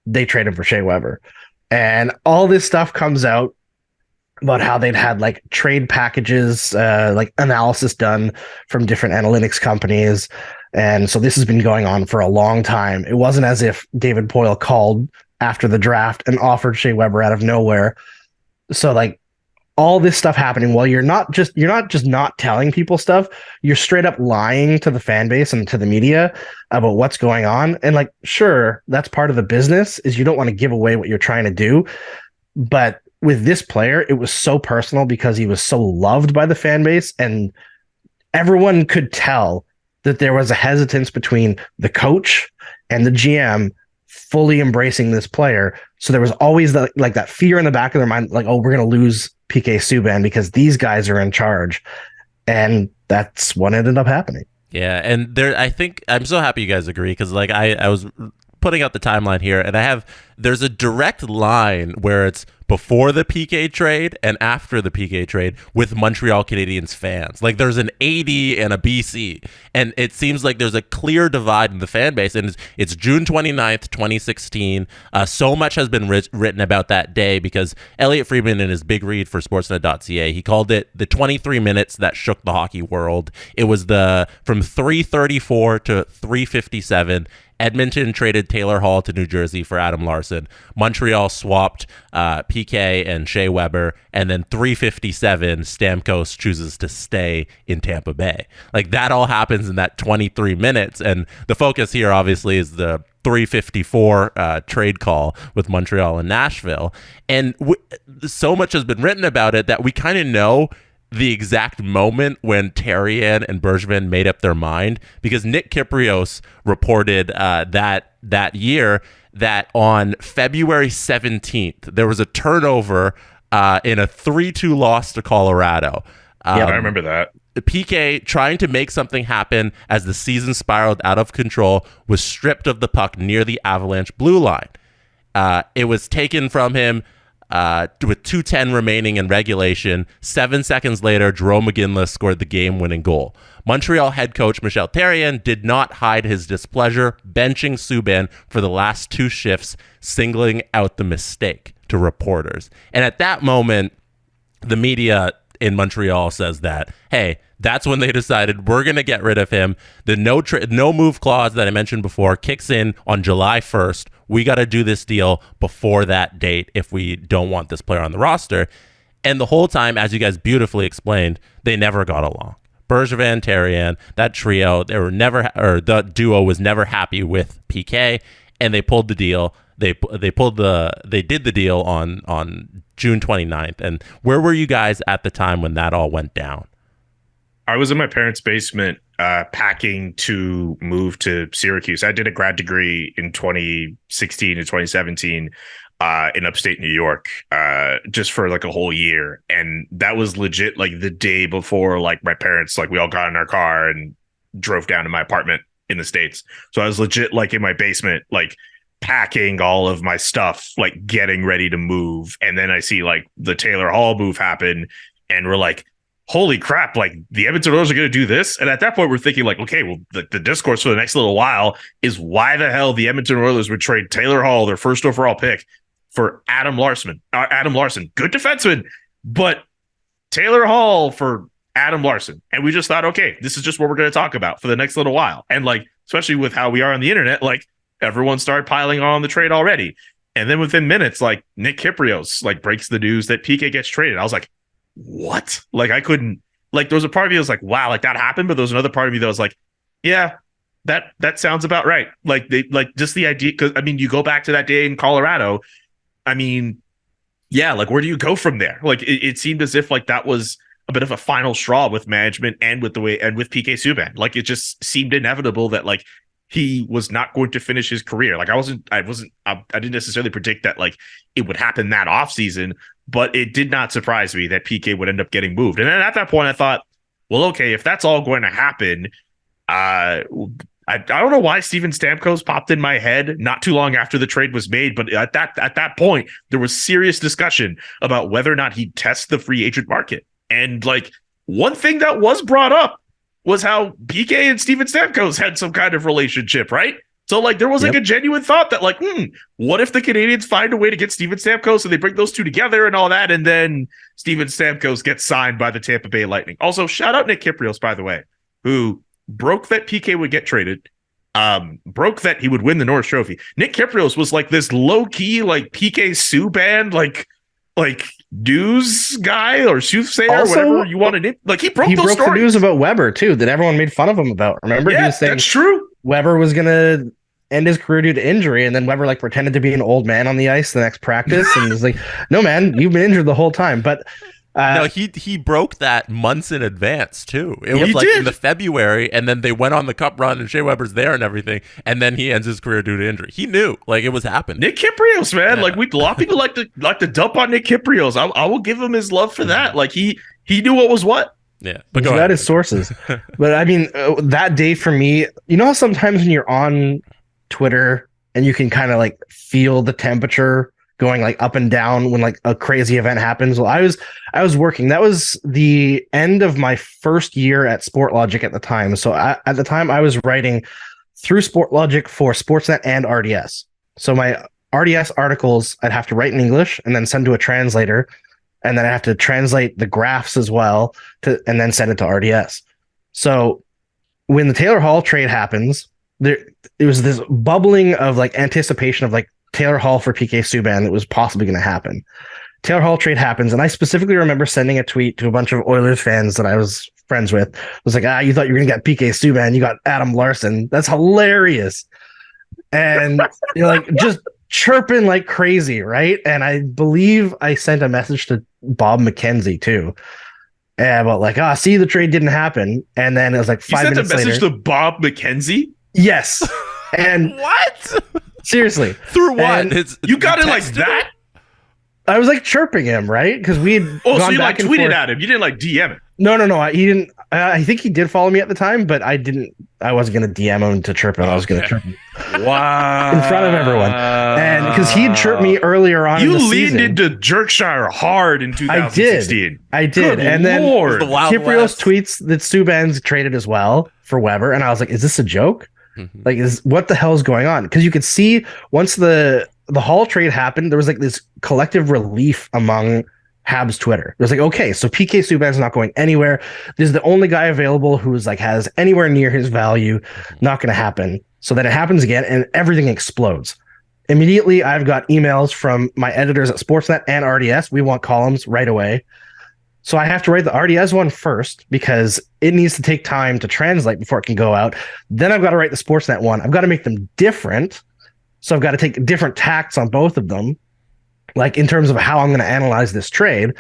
they trade him for Shea Weber. And all this stuff comes out about how they'd had like trade packages, like analysis done from different analytics companies. And so this has been going on for a long time. It wasn't as if David Poile called after the draft and offered Shea Weber out of nowhere. So like all this stuff happening while you're not just not telling people stuff, you're straight up lying to the fan base and to the media about what's going on. And like, sure, that's part of the business, is you don't want to give away what you're trying to do. But with this player, it was so personal because he was so loved by the fan base, and everyone could tell that there was a hesitance between the coach and the GM fully embracing this player. So there was always that fear in the back of their mind, like, oh, we're going to lose PK Subban because these guys are in charge. And that's what ended up happening. Yeah. And I think I'm so happy you guys agree, because like I was putting out the timeline here, and there's a direct line where it's before the PK trade and after the PK trade with Montreal Canadiens fans. Like there's an AD and a BC, and it seems like there's a clear divide in the fan base. And it's June 29th, 2016. So much has been written about that day, because Elliot Friedman, in his big read for Sportsnet.ca, he called it the 23 minutes that shook the hockey world. It was from 3:34 to 3:57. Edmonton traded Taylor Hall to New Jersey for Adam Larson. Montreal swapped PK and Shea Weber, and then 3:57, Stamkos chooses to stay in Tampa Bay. Like that all happens in that 23 minutes, and the focus here obviously is the 3:54 trade call with Montreal and Nashville. And so much has been written about it that we kind of know the exact moment when Therrien and Bergevin made up their mind, because Nick Kyprios reported that year that on February 17th, there was a turnover in a 3-2 loss to Colorado. Yeah, I remember that. PK, trying to make something happen as the season spiraled out of control, was stripped of the puck near the Avalanche blue line. It was taken from him with 2:10 remaining in regulation. 7 seconds later, Jerome McGinley scored the game-winning goal. Montreal head coach Michel Therrien did not hide his displeasure, benching Subban for the last 2 shifts, singling out the mistake to reporters. And at that moment, the media in Montreal says that, hey, that's when they decided we're going to get rid of him. The no move clause that I mentioned before kicks in on July 1st. We got to do this deal before that date if we don't want this player on the roster. And the whole time, as you guys beautifully explained, they never got along. Bergevin, Therrien, that trio, the duo was never happy with PK, and they pulled the deal. They did the deal on June 29th. And where were you guys at the time when that all went down? I was in my parents' basement packing to move to Syracuse. I did a grad degree in 2016 and 2017 in upstate New York, just for like a whole year. And that was legit like the day before, like my parents, like we all got in our car and drove down to my apartment in the States. So I was legit like in my basement, like packing all of my stuff, like getting ready to move. And then I see like the Taylor Hall move happen, and we're like, holy crap, like the Edmonton Oilers are going to do this. And at that point, we're thinking like, okay, well, the discourse for the next little while is why the hell the Edmonton Oilers would trade Taylor Hall, their first overall pick, for Adam Larson, good defenseman, but Taylor Hall for Adam Larson. And we just thought, okay, this is just what we're going to talk about for the next little while. And like, especially with how we are on the internet, like everyone started piling on the trade already. And then within minutes, like Nick Kypreos like breaks the news that PK gets traded. I was like, what? Like I couldn't, like there was a part of me that was like, wow, like that happened. But there was another part of me that was like, yeah, that sounds about right. Like they, like just the idea. Cause I mean, you go back to that day in Colorado. I mean, yeah, like where do you go from there? Like it seemed as if like that was a bit of a final straw with management and with the way, and with PK Subban. Like it just seemed inevitable that like he was not going to finish his career. Like I didn't necessarily predict that like it would happen that offseason, but it did not surprise me that PK would end up getting moved. And then at that point I thought, well, okay, if that's all going to happen, I don't know why Steven Stamkos popped in my head not too long after the trade was made, but at that point, there was serious discussion about whether or not he'd test the free agent market. And like one thing that was brought up was how PK and Steven Stamkos had some kind of relationship, right? So like there was like a genuine thought that like, what if the Canadians find a way to get Steven Stamkos and they bring those two together and all that, and then Steven Stamkos gets signed by the Tampa Bay Lightning. Also, shout out Nick Kypreos, by the way, who broke that PK would get traded, broke that he would win the Norris Trophy. Nick Kypreos was like this low-key, like PK Subban, like news guy or soothsayer, also, whatever you wanted it. Like he broke the news about Weber too, that everyone made fun of him about. Remember? Yeah, he was saying that's true. Weber was gonna end his career due to injury, and then Weber like pretended to be an old man on the ice the next practice, and was like, "No, man, you've been injured the whole time." But no, he broke that months in advance too. It was like in the February, and then they went on the cup run, and Shea Weber's there and everything, and then he ends his career due to injury. He knew, like it was happening. Nick Kypreos, man, like a lot of people like to dump on Nick Kypreos. I will give him his love for that. Like he knew what was what. Yeah, but he's got his sources. But I mean, that day for me, you know how sometimes when you're on Twitter and you can kind of like feel the temperature going like up and down when like a crazy event happens. Well, I was working. That was the end of my first year at Sportlogic at the time. So at the time I was writing through Sportlogic for Sportsnet and RDS. So my RDS articles I'd have to write in English and then send to a translator, and then I have to translate the graphs as well and then send it to RDS. So when the Taylor Hall trade happens, it was this bubbling of like anticipation of like Taylor Hall for PK Subban that was possibly going to happen. Taylor Hall trade happens, and I specifically remember sending a tweet to a bunch of Oilers fans that I was friends with. I was like, you thought you were going to get PK Subban, you got Adam Larson. That's hilarious. And you're like just chirping like crazy, right? And I believe I sent a message to Bob McKenzie too. About like, see, the trade didn't happen. And then it was like 5 minutes later. You sent a message to Bob McKenzie? Yes. And what? Seriously. Through what? You got it like texted that? him? I was like chirping him, right? Because we had So you like tweeted at him. You didn't like DM it. No. He didn't. I think he did follow me at the time, but I didn't. I wasn't going to DM him to chirp him. I was going to chirp him. Wow. In front of everyone. And because he had chirped me earlier on in the season. You leaned into Berkshire hard in 2016. I did. Good and then Lord. The Wild Kiprios West. tweets that Subban's traded as well for Weber. And I was like, is this a joke? Mhm. Like, what the hell is going on? Because you could see once the Hall trade happened, there was like this collective relief among Habs Twitter. It was like, okay, so PK Subban's not going anywhere. This is the only guy available who is like has anywhere near his value. Not going to happen. So then it happens again, and everything explodes. Immediately, I've got emails from my editors at Sportsnet and RDS. We want columns right away. So I have to write the RDS one first because it needs to take time to translate before it can go out. Then I've got to write the Sportsnet one. I've got to make them different. So I've got to take different tacks on both of them, like in terms of how I'm going to analyze this trade.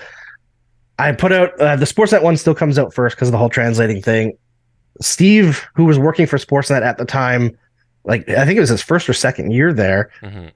I put out the Sportsnet one still comes out first because of the whole translating thing. Steve, who was working for Sportsnet at the time, like I think it was his first or second year there,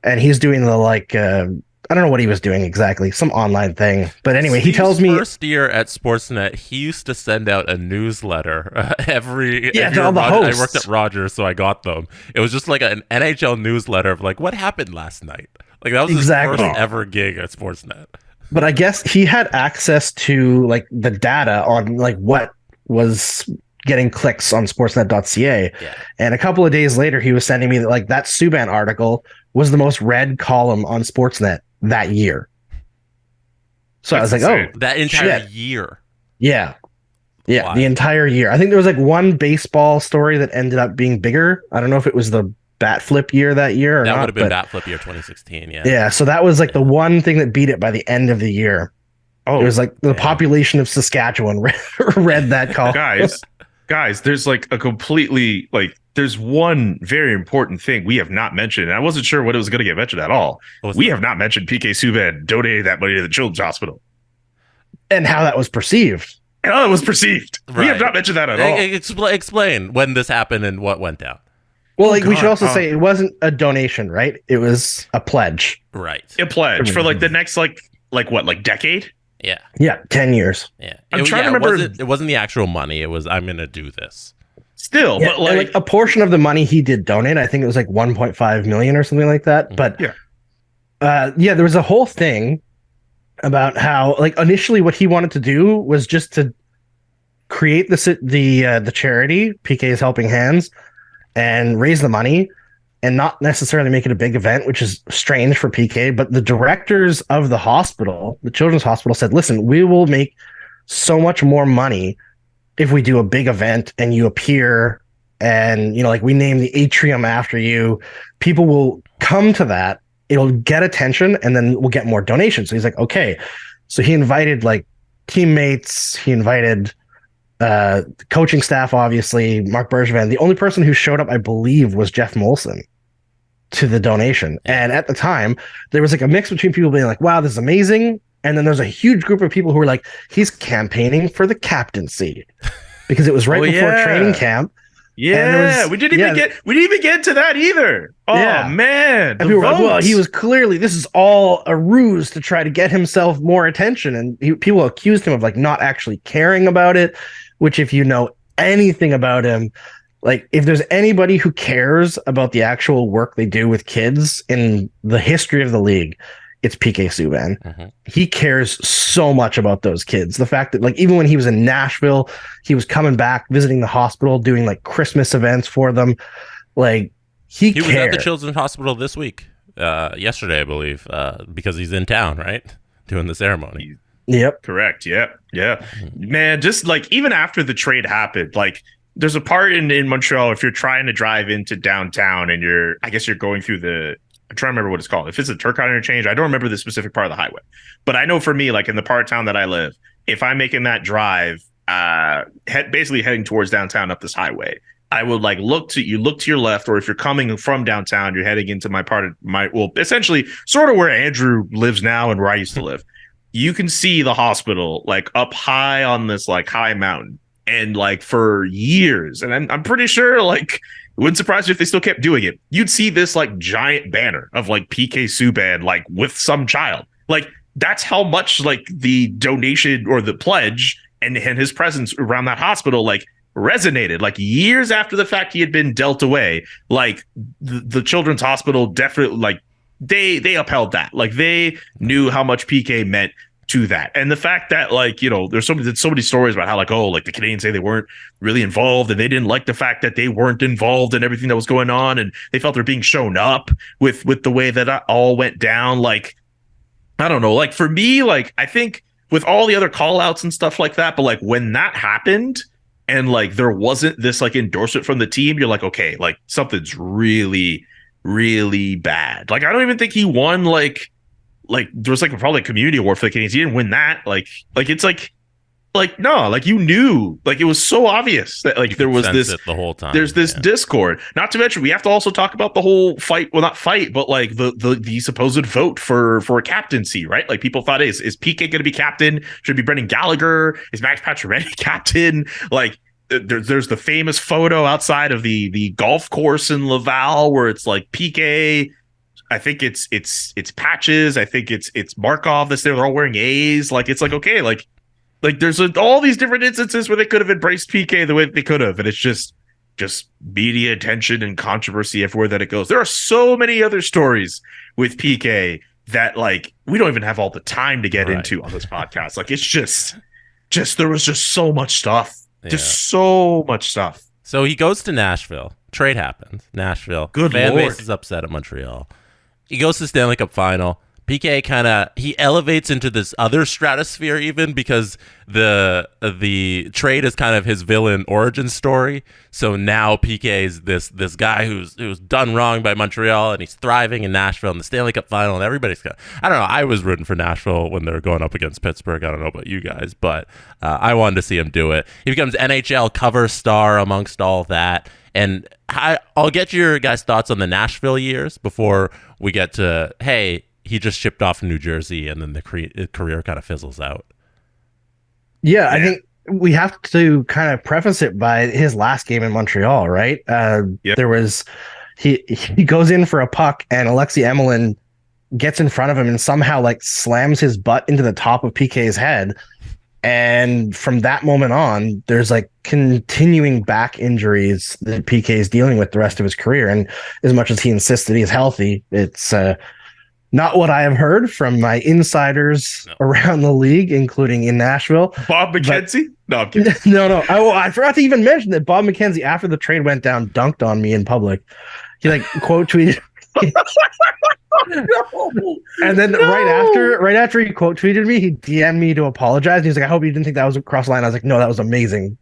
and he's doing the I don't know what he was doing exactly, some online thing. But anyway, he tells me first year at Sportsnet, he used to send out a newsletter every to all the Rogers. hosts. I worked at Rogers, so I got them. It was just like an NHL newsletter of like what happened last night. Like that was his first ever gig at Sportsnet. But I guess he had access to like the data on like what was getting clicks on sportsnet.ca. Yeah. And a couple of days later, he was sending me like that Subban article was the most read column on Sportsnet that year. So I was like, insane. oh, That entire shit. year. Yeah. Yeah, Why? the entire year. I think there was like one baseball story that ended up being bigger. I don't know if it was the bat flip year that year or That not. would have been but Bat Flip year 2016. Yeah. yeah, so that was like the one thing that beat it by the end of the year. Oh, It was like the yeah. population of Saskatchewan read that column. guys, there's like a completely like there's one very important thing we have not mentioned, and I wasn't sure what it was going to get mentioned at all. What was We that? have not mentioned PK Subban donating that money to the Children's Hospital And how that was perceived. and how it was perceived. We have Right. not mentioned that at all. Explain when this happened and what went down. Well, like we God. should also Oh. say it wasn't a donation, right? It was a pledge. Right. A pledge for like the next like what like decade. Yeah. Yeah, 10 years. Yeah. I'm trying to remember- It wasn't the actual money. It was I'm gonna do this. Still, Yeah, but and, like a portion of the money he did donate. I think it was like 1.5 million or something like that. But Yeah. there was a whole thing about how like initially what he wanted to do was just to create the charity PK's Helping Hands and raise the money and not necessarily make it a big event, which is strange for PK. But the directors of the hospital, the children's hospital, said, listen, we will make so much more money if we do a big event and you appear and, you know, like we name the atrium after you. People will come to that. It'll get attention and then we'll get more donations. So he's like, okay. So he invited like teammates. He invited coaching staff, obviously, Mark Bergevin. The only person who showed up, I believe, was Jeff Molson to the donation. And at the time, there was like a mix between people being like, wow, this is amazing. And then there's a huge group of people who were like, he's campaigning for the captaincy because it was right before training camp. yeah, was- we didn't even get to that either. Oh Yeah. man. And people were like, well, he was clearly, this is all a ruse to try to get himself more attention. And people accused him of like not actually caring about it, which if you know anything about him, like if there's anybody who cares about the actual work they do with kids in the history of the league, it's PK Subban. Mm-hmm. He cares so much about those kids. The fact that like even when he was in Nashville, he was coming back, visiting the hospital, doing like Christmas events for them. Like he was cared. at the Children's Hospital this week, yesterday, I believe, because he's in town, right, doing the ceremony. Yep. Correct. Yeah. Man, just like even after the trade happened, like there's a part in Montreal if you're trying to drive into downtown and you're going through I'm trying to remember what it's called. If it's a Turcotte interchange, I don't remember the specific part of the highway. But I know for me, like in the part of town that I live, if I'm making that drive, basically heading towards downtown up this highway, I would like look to your left, or if you're coming from downtown, you're heading into essentially sort of where Andrew lives now and where I used to live. You can see the hospital like up high on this like high mountain, and like for years, and I'm pretty sure like wouldn't surprise me if they still kept doing it. You'd see this like giant banner of like PK Subban like with some child. Like that's how much like the donation or the pledge and his presence around that hospital like resonated. Like years after the fact he had been dealt away, like the children's hospital definitely like they upheld that. Like they knew how much PK meant to that. And the fact that like, you know, there's so many stories about how like, oh, like the Canadians say they weren't really involved and they didn't like the fact that they weren't involved in everything that was going on, and they felt they're being shown up with the way that all went down. Like, I don't know, like for me, like I think with all the other call outs and stuff like that, but like when that happened and like there wasn't this like endorsement from the team, you're like, okay, like something's really, really bad. Like I don't even think he won like there was like probably a community award for the Canadians. He didn't win that. Like it's like no, like you knew, like it was so obvious that like there was this the whole time. There's this discord. Not to mention we have to also talk about the whole fight. Well, not fight, but like the supposed vote for a captaincy, right? Like people thought, is PK going to be captain? Should it be Brendan Gallagher? Is Max Pacioretty captain? Like there's the famous photo outside of the golf course in Laval where it's like PK. I think it's Patches. I think it's Markov that's there. They're all wearing A's. Like it's like, okay, like there's all these different instances where they could have embraced PK the way they could have, and it's just media attention and controversy everywhere that it goes. There are so many other stories with PK that like we don't even have all the time to get into on this podcast. Like it's just there was just so much stuff, just so much stuff. So he goes to Nashville. Trade happens. Nashville. Good fan Lord. base is upset at Montreal. He goes to the Stanley Cup final. PK he elevates into this other stratosphere even because the trade is kind of his villain origin story. So now PK is this guy who's done wrong by Montreal, and he's thriving in Nashville in the Stanley Cup final, and everybody's I don't know. I was rooting for Nashville when they were going up against Pittsburgh. I don't know about you guys, but I wanted to see him do it. He becomes NHL cover star amongst all that. And I'll get your guys' thoughts on the Nashville years before we get to, hey, he just shipped off New Jersey and then the career kind of fizzles out. Yeah, I think we have to kind of preface it by his last game in Montreal, right? There was, he goes in for a puck and Alexei Emelin gets in front of him and somehow like slams his butt into the top of PK's head. And from that moment on, there's like continuing back injuries that PK is dealing with the rest of his career. And as much as he insists that he's healthy, it's not what I have heard from my insiders around the league, including in Nashville. Bob McKenzie? No, I'm kidding. No. I forgot to even mention that Bob McKenzie, after the trade went down, dunked on me in public. He like quote tweeted. And then right after he quote tweeted me, he DM'd me to apologize. He's like, I hope you didn't think that was across the line. I was like, no, that was amazing.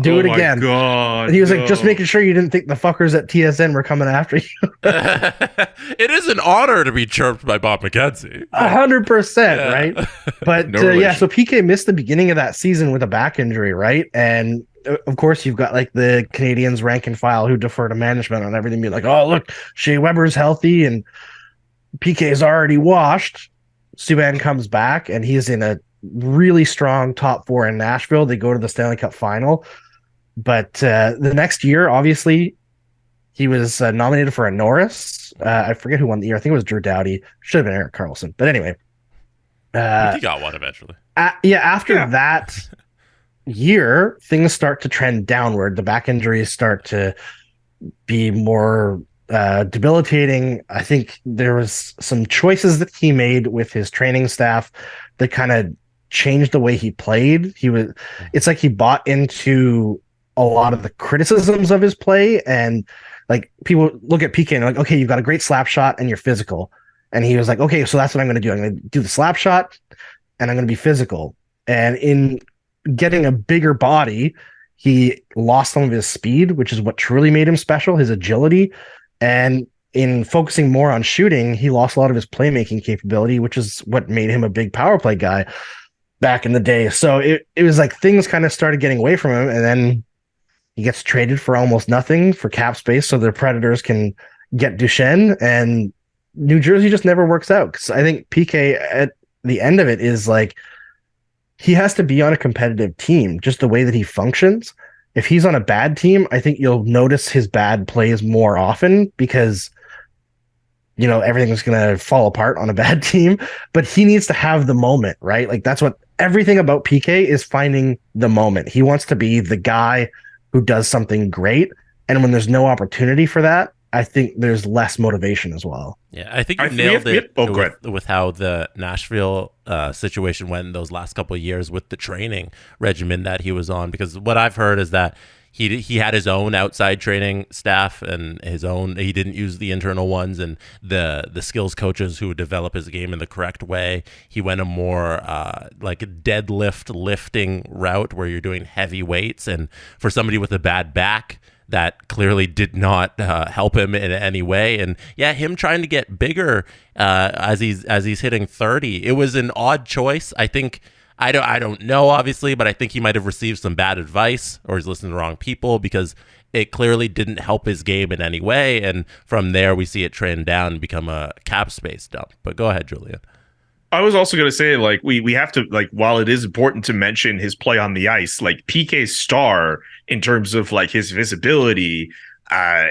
Do it again. God, and he was like, just making sure you didn't think the fuckers at TSN were coming after you. It is an honor to be chirped by Bob McKenzie. 100%, right? But so PK missed the beginning of that season with a back injury, right? And of course, you've got like the Canadians rank and file who defer to management on everything. Be like, oh, look, Shea Weber's healthy and PK is already washed. Subban comes back and he's in a really strong top four in Nashville. They go to the Stanley Cup final. But the next year, obviously, he was nominated for a Norris. I forget who won the year. I think it was Drew Doughty. Should have been Erik Karlsson. But anyway. He got one eventually. After that year, things start to trend downward. The back injuries start to be more debilitating. I think there was some choices that he made with his training staff that kind of changed the way he played. It's like he bought into a lot of the criticisms of his play, and like people look at PK and they're like, okay, you've got a great slap shot and you're physical. And he was like, okay, so that's what I'm going to do. I'm going to do the slap shot and I'm going to be physical. And in getting a bigger body, he lost some of his speed, which is what truly made him special, his agility. And in focusing more on shooting, he lost a lot of his playmaking capability, which is what made him a big power play guy back in the day. So it was like things kind of started getting away from him, and then he gets traded for almost nothing for cap space so the Predators can get Duchesne, and New Jersey just never works out. Because I think PK at the end of it is like, he has to be on a competitive team, just the way that he functions. If he's on a bad team, I think you'll notice his bad plays more often because, you know, everything's going to fall apart on a bad team, but he needs to have the moment, right? Like that's what everything about PK is, finding the moment. He wants to be the guy who does something great. And when there's no opportunity for that, I think there's less motivation as well. Yeah, I think you nailed it with how the Nashville situation went in those last couple of years with the training regimen that he was on. Because what I've heard is that he had his own outside training staff and he didn't use the internal ones, and the skills coaches who would develop his game in the correct way. He went a more like a deadlift lifting route where you're doing heavy weights, and for somebody with a bad back, that clearly did not help him in any way. And yeah, him trying to get bigger as he's hitting 30, it was an odd choice. I think I don't know, obviously, but I think he might have received some bad advice or he's listening to the wrong people, because it clearly didn't help his game in any way. And from there, we see it trend down and become a cap space dump. But go ahead, Julian. I was also going to say, like, we have to, like, while it is important to mention his play on the ice, like PK's star in terms of like his visibility,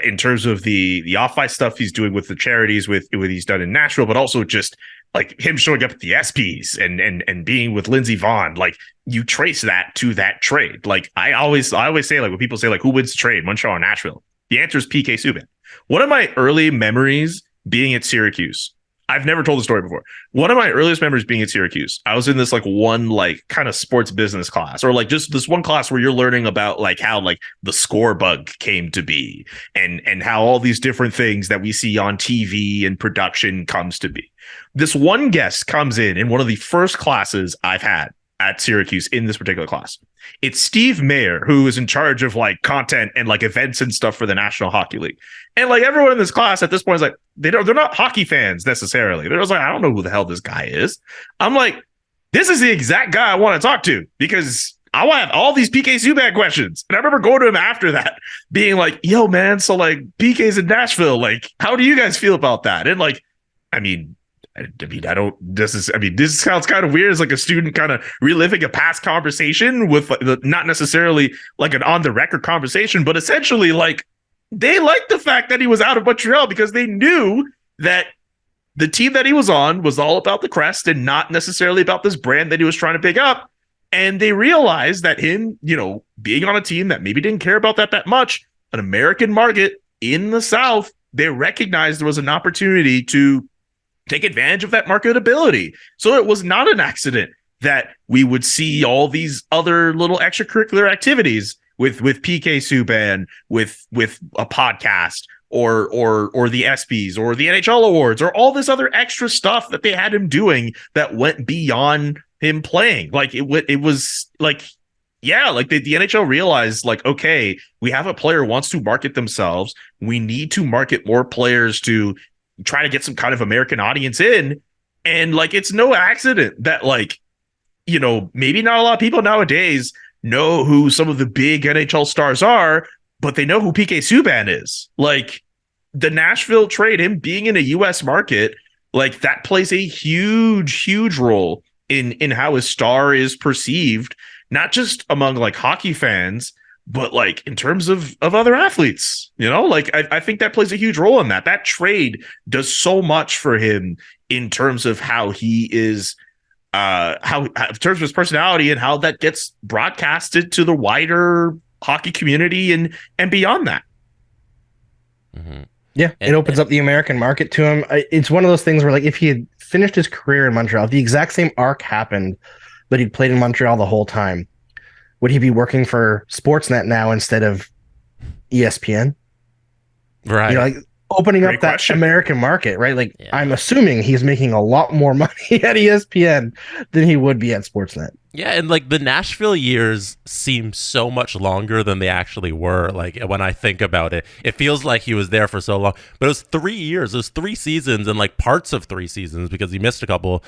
in terms of the off-ice stuff he's doing with the charities, with what he's done in Nashville, but also just like him showing up at the ESPYs and being with Lindsey Vonn, like you trace that to that trade. Like I always say, like when people say like who wins the trade, Montreal or Nashville, the answer is PK Subban. One of my early memories being at Syracuse, I've never told the story before. One of my earliest memories being at Syracuse, I was in this like one like kind of sports business class, or like just this one class where you're learning about like how like the score bug came to be and how all these different things that we see on TV and production comes to be. This one guest comes in one of the first classes I've had at Syracuse in this particular class. It's Steve Mayer, who is in charge of like content and like events and stuff for the National Hockey League. And like everyone in this class at this point is like, they're not hockey fans necessarily. They're just like, I don't know who the hell this guy is. I'm like, this is the exact guy I want to talk to because I want to have all these PK Subban questions. And I remember going to him after that being like, yo, man, so like PK's in Nashville. Like, how do you guys feel about that? And like, this sounds kind of weird as like a student kind of reliving a past conversation with not necessarily like an on the record conversation, but essentially like they liked the fact that he was out of Montreal because they knew that the team that he was on was all about the crest and not necessarily about this brand that he was trying to pick up. And they realized that him, you know, being on a team that maybe didn't care about that much, an American market in the South, they recognized there was an opportunity to take advantage of that marketability. So it was not an accident that we would see all these other little extracurricular activities with PK Subban, with a podcast or the ESPYs or the NHL awards or all this other extra stuff that they had him doing that went beyond him playing. Like it was like, yeah, like the NHL realized like, okay, we have a player who wants to market themselves. We need to market more players to try to get some kind of American audience in. And like, it's no accident that like, you know, maybe not a lot of people nowadays know who some of the big NHL stars are, but they know who PK Subban is. Like the Nashville trade, him being in a US market, like that plays a huge role in how his star is perceived, not just among like hockey fans, but like in terms of other athletes, you know, like I think that plays a huge role in that. That trade does so much for him in terms of how he is, in terms of his personality and how that gets broadcasted to the wider hockey community and beyond that. Mm-hmm. Yeah, it opens up the American market to him. It's one of those things where like if he had finished his career in Montreal, if the exact same arc happened, but he'd played in Montreal the whole time, would he be working for Sportsnet now instead of ESPN? Right. You know, like opening Great up that question. American market, right? Like Yeah. I'm assuming he's making a lot more money at ESPN than he would be at Sportsnet. Yeah, and like the Nashville years seem so much longer than they actually were. Like when I think about it, it feels like he was there for so long. But it was 3 years, it was 3 seasons, and like parts of 3 seasons because he missed a couple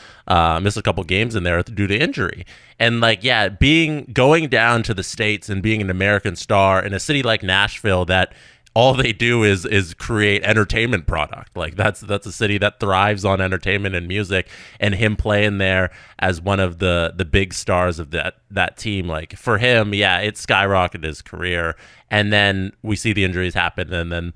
games in there due to injury. And like, yeah, going down to the States and being an American star in a city like Nashville that all they do is create entertainment product. Like that's a city that thrives on entertainment and music, and him playing there as one of the big stars of that team, like for him, yeah, it skyrocketed his career. And then we see the injuries happen, and then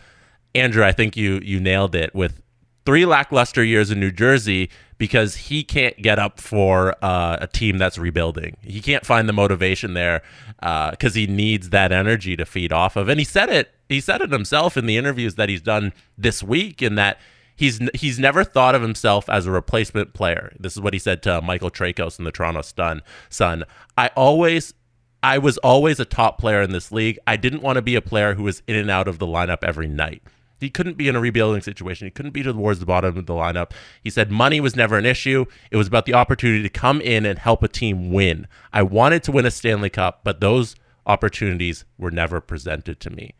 Andrew, I think you nailed it with 3 lackluster years in New Jersey, because he can't get up for a team that's rebuilding. He can't find the motivation there because he needs that energy to feed off of. And he said it himself in the interviews that he's done this week, in that he's never thought of himself as a replacement player. This is what he said to Michael Trakos in the Toronto Sun. I was always a top player in this league. I didn't want to be a player who was in and out of the lineup every night. He couldn't be in a rebuilding situation. He couldn't be towards the bottom of the lineup. He said money was never an issue. It was about the opportunity to come in and help a team win. I wanted to win a Stanley Cup, but those opportunities were never presented to me.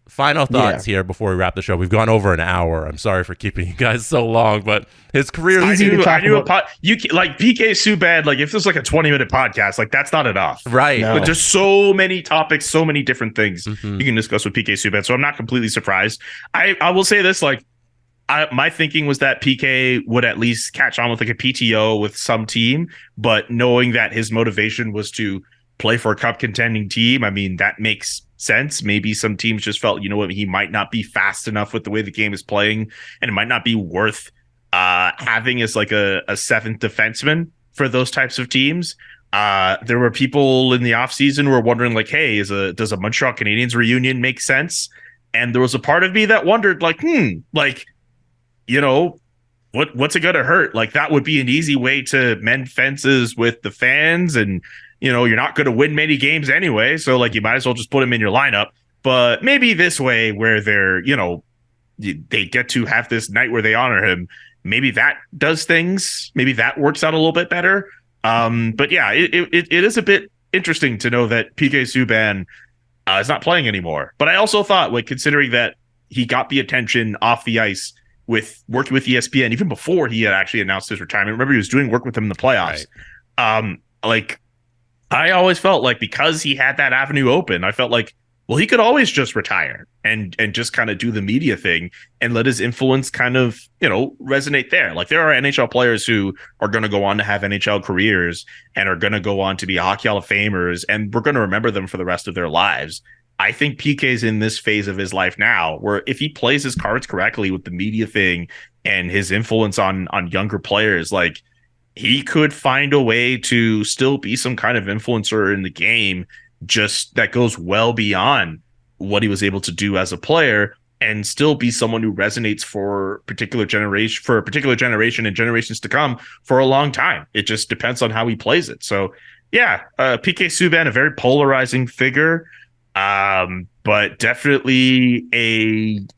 Final thoughts here before we wrap the show. We've gone over an hour. I'm sorry for keeping you guys so long, but his career is easy to talk about. Like PK Subban, like if this was like a 20-minute podcast, like that's not enough. Right. No. But there's so many topics, so many different things you can discuss with PK Subban. So I'm not completely surprised. I will say this, like my thinking was that PK would at least catch on with like a PTO with some team, but knowing that his motivation was to play for a cup contending team, I mean, that makes sense. Maybe some teams just felt, you know what, he might not be fast enough with the way the game is playing, and it might not be worth having as like a 7th defenseman for those types of teams. There were people in the offseason who were wondering, like, hey, does a Montreal Canadiens reunion make sense? And there was a part of me that wondered, like, like, you know, what's it gonna hurt? Like, that would be an easy way to mend fences with the fans, and you know, you're not going to win many games anyway, so like you might as well just put him in your lineup. But maybe this way, where they're, you know, they get to have this night where they honor him, maybe that does things. Maybe that works out a little bit better. But yeah, it is a bit interesting to know that PK Subban is not playing anymore. But I also thought, like, considering that he got the attention off the ice with working with ESPN even before he had actually announced his retirement. Remember, he was doing work with them in the playoffs. Right. Like, I always felt like because he had that avenue open, I felt like, well, he could always just retire and just kind of do the media thing and let his influence kind of, you know, resonate there. Like, there are NHL players who are going to go on to have NHL careers and are going to go on to be Hockey Hall of Famers, and we're going to remember them for the rest of their lives. I think PK's in this phase of his life now where if he plays his cards correctly with the media thing and his influence on younger players, like, he could find a way to still be some kind of influencer in the game, just that goes well beyond what he was able to do as a player, and still be someone who resonates for a particular generation and generations to come for a long time. It just depends on how he plays it. So yeah, PK Subban, a very polarizing figure, but definitely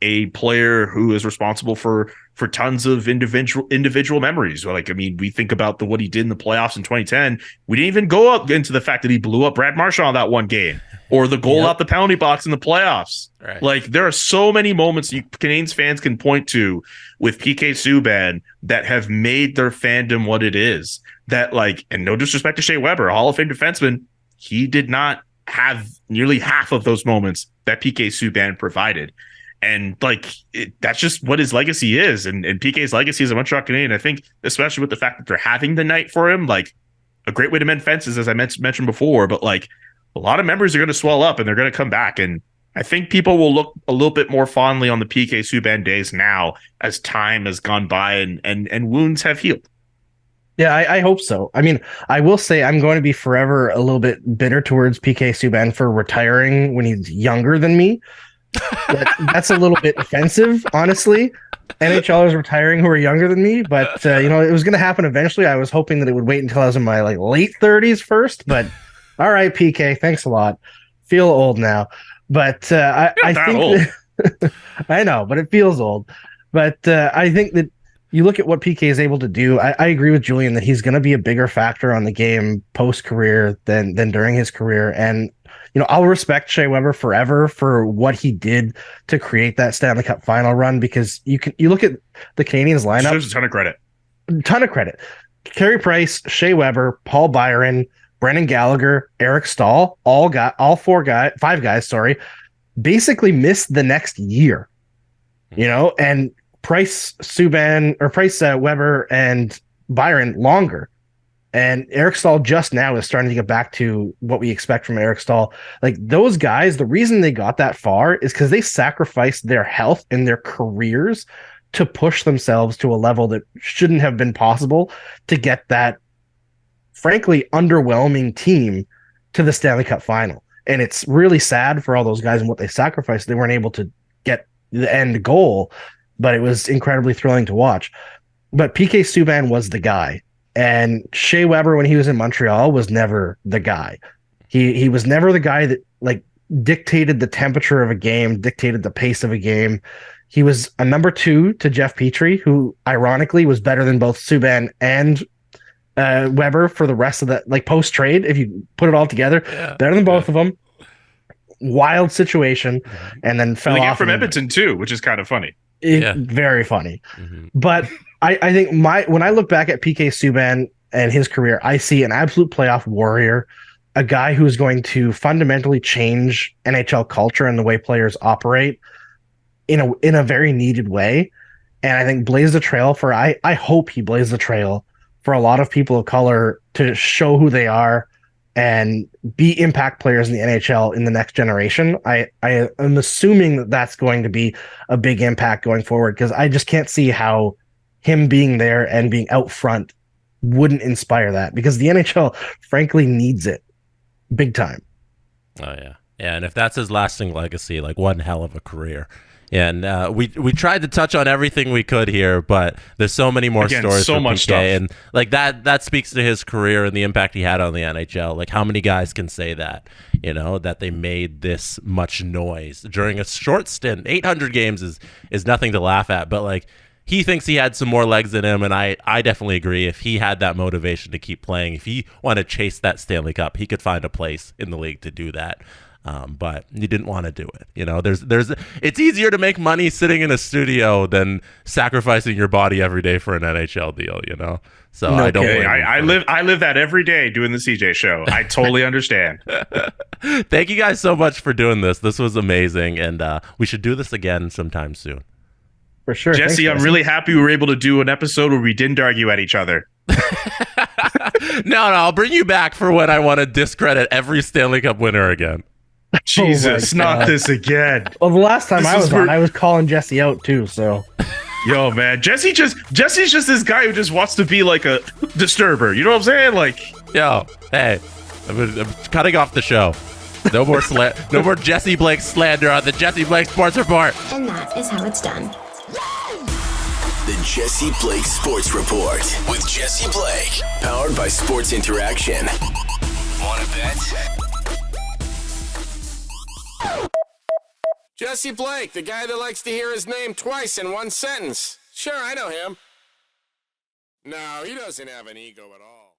a player who is responsible for tons of individual memories. Like, I mean, we think about what he did in the playoffs in 2010. We didn't even go up into the fact that he blew up Brad Marchand that one game, or the goal out the penalty box in the playoffs. Right. Like, there are so many moments Canadiens fans can point to with PK Subban that have made their fandom what it is. That, like, and no disrespect to Shea Weber, a Hall of Fame defenseman, he did not have nearly half of those moments that PK Subban provided. And like, that's just what his legacy is. And PK's legacy as a Montreal Canadian, I think, especially with the fact that they're having the night for him, like, a great way to mend fences, as I mentioned before. But like, a lot of memories are going to swell up and they're going to come back. And I think people will look a little bit more fondly on the PK Subban days now as time has gone by and wounds have healed. Yeah, I hope so. I mean, I will say I'm going to be forever a little bit bitter towards PK Subban for retiring when he's younger than me. That's a little bit offensive, honestly. NHLers retiring who are younger than me, but you know, it was going to happen eventually. I was hoping that it would wait until I was in my like late 30s first, but all right, PK, thanks a lot. Feel old now, but I think that, I know, but it feels old. But I think that you look at what PK is able to do. I agree with Julian that he's going to be a bigger factor on the game post career than during his career, and you know, I'll respect Shea Weber forever for what he did to create that Stanley Cup final run, because you look at the Canadiens lineup. There's a ton of credit. Carey Price, Shea Weber, Paul Byron, Brendan Gallagher, Eric Stahl, five guys. basically missed the next year, and Price, Weber, and Byron longer. And Eric Stahl just now is starting to get back to what we expect from Eric Stahl. Like those guys, the reason they got that far is because they sacrificed their health and their careers to push themselves to a level that shouldn't have been possible to get that, frankly, underwhelming team to the Stanley Cup final. And it's really sad for all those guys and what they sacrificed. They weren't able to get the end goal, but it was incredibly thrilling to watch. But PK Subban was the guy. And Shea Weber, when he was in Montreal, was never the guy. He was never the guy that like dictated the temperature of a game, dictated the pace of a game. He was a number 2 to Jeff Petrie, who ironically was better than both Subban and Weber for the rest of the like post trade. If you put it all together, better than both of them. Wild situation, and then fell off from Edmonton too, which is kind of funny. Very funny, but. I think when I look back at PK Subban and his career, I see an absolute playoff warrior, a guy who's going to fundamentally change NHL culture and the way players operate in a very needed way. And I think blaze the trail for, I hope he blazed the trail for a lot of people of color to show who they are and be impact players in the NHL in the next generation. I am assuming that that's going to be a big impact going forward, because I just can't see how him being there and being out front wouldn't inspire that, because the NHL frankly needs it big time. Oh yeah. Yeah. And if that's his lasting legacy, like one hell of a career. And we tried to touch on everything we could here, but there's so many more stories. So much PK, stuff. and like that speaks to his career and the impact he had on the NHL. Like how many guys can say that, that they made this much noise during a short stint. 800 games is nothing to laugh at, but like, he thinks he had some more legs in him, and I definitely agree. If he had that motivation to keep playing, if he wanted to chase that Stanley Cup, he could find a place in the league to do that. But he didn't want to do it. It's easier to make money sitting in a studio than sacrificing your body every day for an NHL deal. So no, I don't. I live that every day doing the CJ show. I totally understand. Thank you guys so much for doing this. This was amazing, and we should do this again sometime soon. For sure. Jesse, I'm really happy we were able to do an episode where we didn't argue at each other. No, I'll bring you back for when I want to discredit every Stanley Cup winner again. Jesus, not this again. Well, the last time I was calling Jesse out too, so. Yo, man, Jesse's just this guy who just wants to be like a disturber. You know what I'm saying? Like, yo, hey, I'm cutting off the show. No more no more Jesse Blake slander on the Jesse Blake Sports Report. And that is how it's done. The Jesse Blake Sports Report with Jesse Blake, powered by Sports Interaction. Want to bet? Jesse Blake, the guy that likes to hear his name twice in one sentence. Sure, I know him. No, he doesn't have an ego at all.